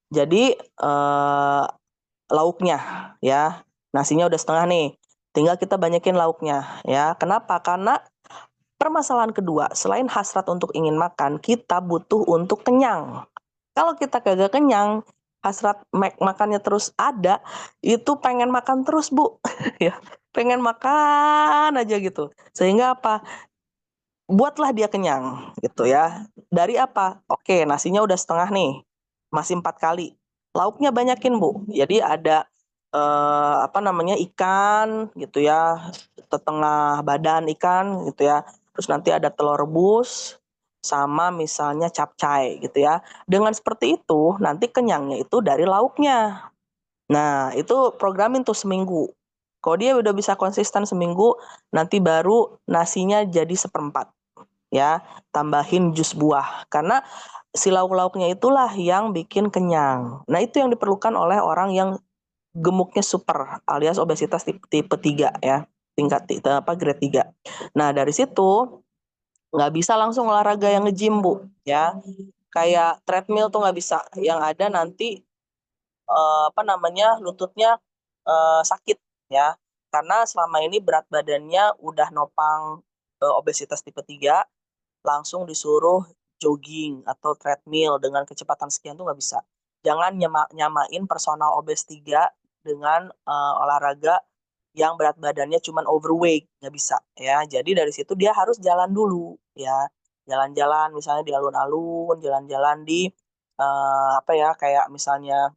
jadi lauknya ya. Nasinya udah setengah nih. Tinggal kita banyakin lauknya ya. Kenapa? Karena permasalahan kedua, selain hasrat untuk ingin makan, kita butuh untuk kenyang. Kalau kita kagak kenyang, hasrat makannya terus ada, itu pengen makan terus, Bu. Ya, pengen makan aja gitu. Sehingga apa? Buatlah dia kenyang gitu ya. Dari apa? Oke, nasinya udah setengah nih, masih 4 kali. Lauknya banyakin, Bu. Jadi ada ikan gitu ya, setengah badan ikan gitu ya. Terus nanti ada telur rebus sama misalnya capcay gitu ya. Dengan seperti itu nanti kenyangnya itu dari lauknya. Nah, itu programin tuh seminggu. Kalau dia udah bisa konsisten seminggu, nanti baru nasinya jadi 1/4 ya, tambahin jus buah. Karena si lauk-lauknya itulah yang bikin kenyang. Nah, itu yang diperlukan oleh orang yang gemuknya super alias obesitas tipe 3 ya, grade 3. Nah, dari situ nggak bisa langsung olahraga yang nge-gym, Bu, ya. Kayak treadmill tuh nggak bisa. Yang ada nanti lututnya sakit ya. Karena selama ini berat badannya udah nopang obesitas tipe 3, langsung disuruh jogging atau treadmill dengan kecepatan sekian tuh nggak bisa. Jangan nyamain personal obes 3 dengan olahraga yang berat badannya cuman overweight, nggak bisa ya. Jadi dari situ dia harus jalan dulu ya. Jalan-jalan misalnya di alun-alun, jalan-jalan di kayak misalnya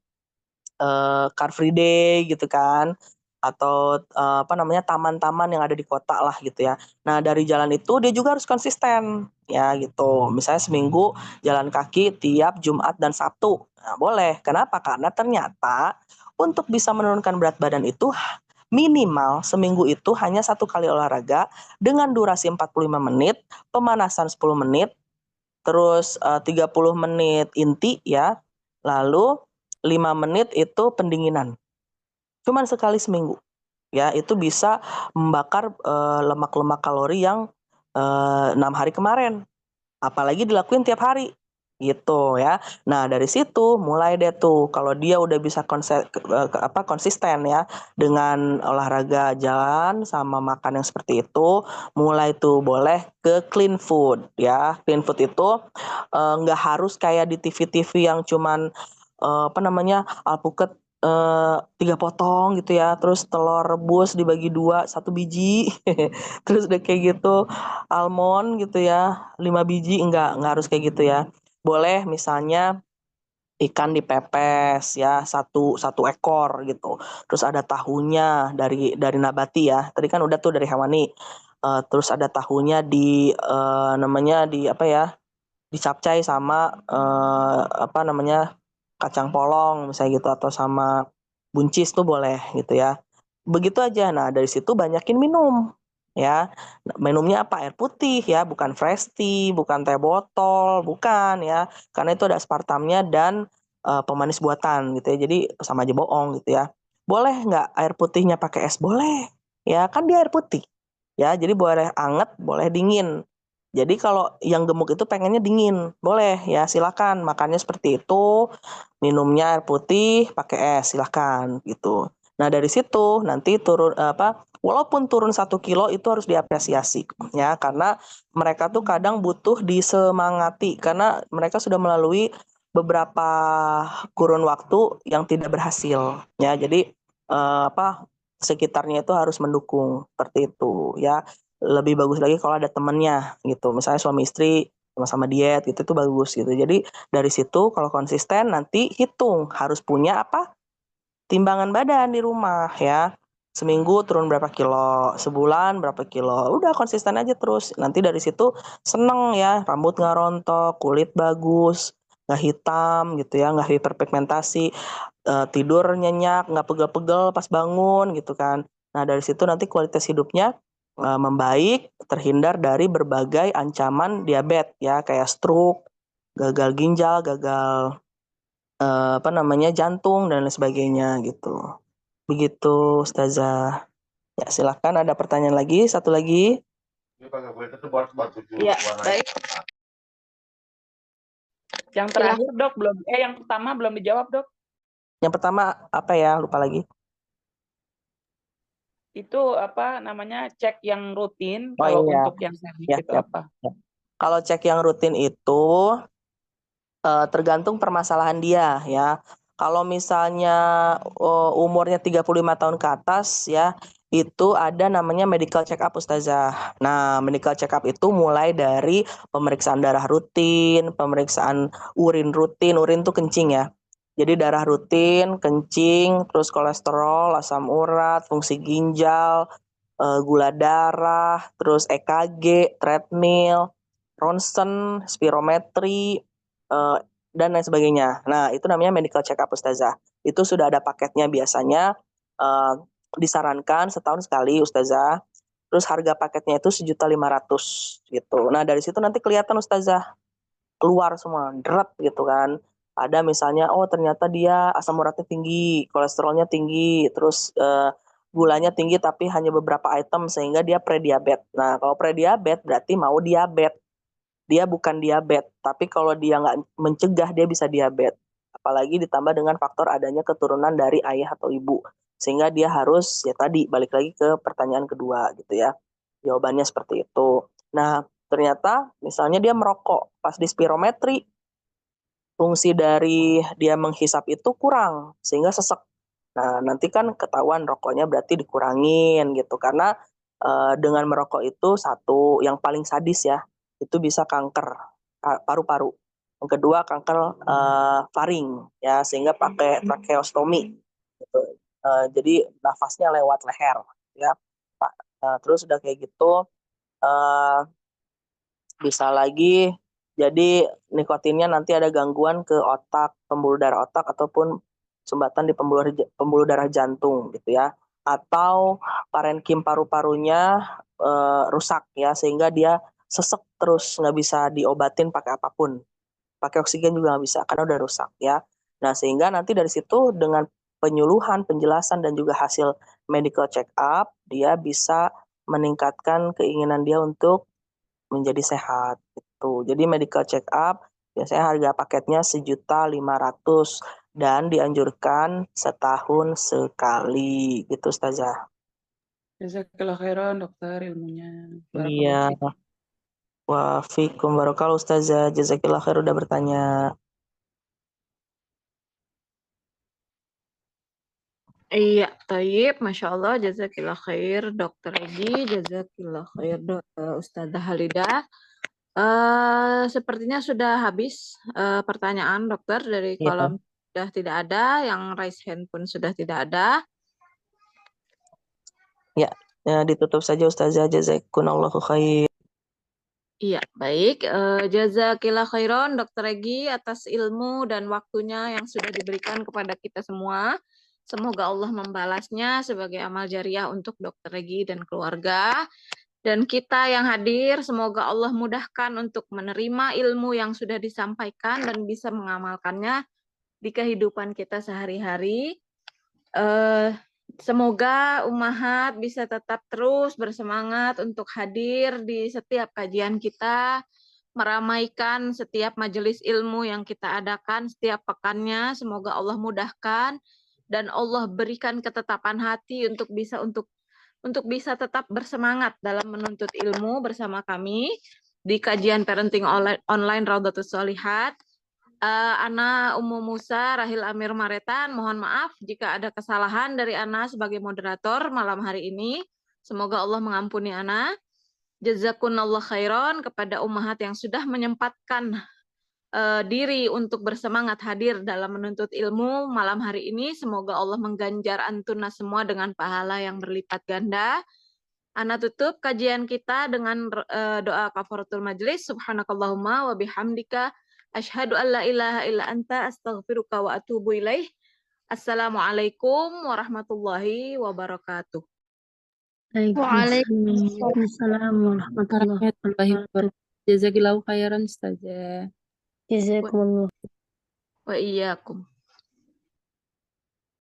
Car Free Day gitu kan, atau taman-taman yang ada di kota lah gitu ya. Nah, dari jalan itu dia juga harus konsisten ya gitu. Misalnya seminggu jalan kaki tiap Jumat dan Sabtu. Nah, boleh. Kenapa? Karena ternyata untuk bisa menurunkan berat badan itu minimal seminggu itu hanya 1 kali olahraga dengan durasi 45 menit, pemanasan 10 menit, terus 30 menit inti ya, lalu 5 menit itu pendinginan. Cuman sekali seminggu. Ya, itu bisa membakar lemak-lemak kalori yang 6 hari kemarin. Apalagi dilakuin tiap hari. Gitu ya. Nah, dari situ mulai deh tuh kalau dia udah bisa konsisten ya dengan olahraga jalan sama makan yang seperti itu, mulai tuh boleh ke clean food ya. Clean food itu nggak harus kayak di TV-TV yang cuman alpukat 3 potong gitu ya, terus telur rebus dibagi 2, 1 biji, terus udah kayak gitu almond gitu ya, 5 biji, enggak harus kayak gitu ya. Boleh misalnya ikan dipepes ya, satu ekor gitu. Terus ada tahunya dari nabati ya. Tadi kan udah tuh dari hewani. Terus ada tahunya di dicapcai sama kacang polong misalnya gitu, atau sama buncis tuh boleh gitu ya. Begitu aja. Nah, dari situ banyakin minum ya. Minumnya apa? Air putih ya, bukan fresh tea, bukan teh botol, bukan ya. Karena itu ada aspartamnya dan pemanis buatan gitu ya. Jadi sama aja bohong gitu ya. Boleh nggak air putihnya pakai es? Boleh. Ya, kan dia air putih. Ya, jadi boleh anget, boleh dingin. Jadi kalau yang gemuk itu pengennya dingin, boleh ya, silakan makannya seperti itu, minumnya air putih pakai es, silakan gitu. Nah, dari situ nanti walaupun turun 1 kilo itu harus diapresiasi ya, karena mereka tuh kadang butuh disemangati karena mereka sudah melalui beberapa kurun waktu yang tidak berhasil ya. Jadi sekitarnya itu harus mendukung seperti itu ya. Lebih bagus lagi kalau ada temennya gitu, misalnya suami istri sama-sama diet gitu, itu bagus gitu. Jadi dari situ kalau konsisten nanti hitung harus punya timbangan badan di rumah ya. Seminggu turun berapa kilo, sebulan berapa kilo, udah konsisten aja terus. Nanti dari situ seneng ya, rambut nggak rontok, kulit bagus, nggak hitam gitu ya, nggak hiperpigmentasi, tidur nyenyak, nggak pegel-pegel pas bangun gitu kan. Nah, dari situ nanti kualitas hidupnya membaik, terhindar dari berbagai ancaman diabetes ya, kayak stroke, gagal ginjal, gagal jantung dan lain sebagainya gitu. Begitu Ustazah. Ya, silakan ada pertanyaan lagi, satu lagi. Ya, baik. Yang terakhir dok yang pertama belum dijawab dok. Yang pertama apa ya? Lupa lagi. Itu cek yang rutin kalau iya. untuk yang sehat Ya, itu ya. apa? Ya. Kalau cek yang rutin itu tergantung permasalahan dia ya. Kalau misalnya umurnya 35 tahun ke atas ya, itu ada namanya medical check up Ustazah. Nah, medical check up itu mulai dari pemeriksaan darah rutin, pemeriksaan urin rutin, urin tuh kencing ya. Jadi darah rutin, kencing, terus kolesterol, asam urat, fungsi ginjal, gula darah, terus EKG, treadmill, ronsen, spirometri, dan lain sebagainya. Nah, itu namanya medical check up Ustazah. Itu sudah ada paketnya biasanya, disarankan setahun sekali Ustazah. Terus harga paketnya itu 1.500.000 gitu. Nah, dari situ nanti kelihatan Ustazah, keluar semua, deret gitu kan. Ada misalnya, oh ternyata dia asam uratnya tinggi, kolesterolnya tinggi, terus gulanya tinggi tapi hanya beberapa item sehingga dia prediabetes. Nah, kalau prediabetes berarti mau diabetes. Dia bukan diabetes, tapi kalau dia nggak mencegah dia bisa diabetes. Apalagi ditambah dengan faktor adanya keturunan dari ayah atau ibu. Sehingga dia harus, ya tadi, balik lagi ke pertanyaan kedua gitu ya. Jawabannya seperti itu. Nah, ternyata misalnya dia merokok, pas di spirometri, fungsi dari dia menghisap itu kurang, sehingga sesek. Nah, nanti kan ketahuan rokoknya berarti dikurangin gitu. Karena dengan merokok itu satu, yang paling sadis ya, itu bisa kanker paru-paru. Yang kedua kanker faring ya, sehingga pakai tracheostomy gitu. Jadi nafasnya lewat leher ya. Terus udah kayak gitu bisa lagi jadi nikotinnya nanti ada gangguan ke otak, pembuluh darah otak ataupun sumbatan di pembuluh darah jantung gitu ya. Atau parenkim paru-parunya rusak ya, sehingga dia sesek terus, nggak bisa diobatin pakai apapun. Pakai oksigen juga nggak bisa karena udah rusak ya. Nah, sehingga nanti dari situ dengan penyuluhan, penjelasan dan juga hasil medical check up, dia bisa meningkatkan keinginan dia untuk menjadi sehat gitu. Jadi medical check up biasanya harga paketnya 1.500.000 dan dianjurkan setahun sekali gitu Ustazah. Jazakallah khairan dokter ilmunya. Iya. Wafikum barakallahu Ustazah. Jazakillah khair udah bertanya. Iya, taib, Masya Allah, jazakillah khair, Dokter Egi, jazakillah khair, Ustazah Halidah. Sepertinya sudah habis pertanyaan dokter dari Iya. kolom sudah tidak ada, yang raise hand pun sudah tidak ada. Ya, ditutup saja Ustazah. Jazakumullahu khair. Iya, baik. Jazakillah khairan Dr. Regi atas ilmu dan waktunya yang sudah diberikan kepada kita semua. Semoga Allah membalasnya sebagai amal jariah untuk Dr. Regi dan keluarga. Dan kita yang hadir, semoga Allah mudahkan untuk menerima ilmu yang sudah disampaikan dan bisa mengamalkannya di kehidupan kita sehari-hari. Semoga Ummahat bisa tetap terus bersemangat untuk hadir di setiap kajian kita, meramaikan setiap majelis ilmu yang kita adakan setiap pekannya. Semoga Allah mudahkan dan Allah berikan ketetapan hati untuk bisa tetap bersemangat dalam menuntut ilmu bersama kami di kajian parenting online Raudhatus Sholihat. Ana Ummu Musa Rahil Amir Maretan, mohon maaf jika ada kesalahan dari Ana sebagai moderator malam hari ini. Semoga Allah mengampuni Ana. Jazakunallah khairan kepada ummahat yang sudah menyempatkan diri untuk bersemangat hadir dalam menuntut ilmu malam hari ini. Semoga Allah mengganjar antuna semua dengan pahala yang berlipat ganda. Ana tutup kajian kita dengan doa kafaratul majlis. Subhanakallahumma wa bihamdika asyhadu an la ilaha illa anta astaghfiruka wa atubu ilaih. Assalamualaikum warahmatullahi wabarakatuh. Waalaikumsalam warahmatullahi wabarakatuh. Jazakillahu khairan Ustazah. Wa iyyakum.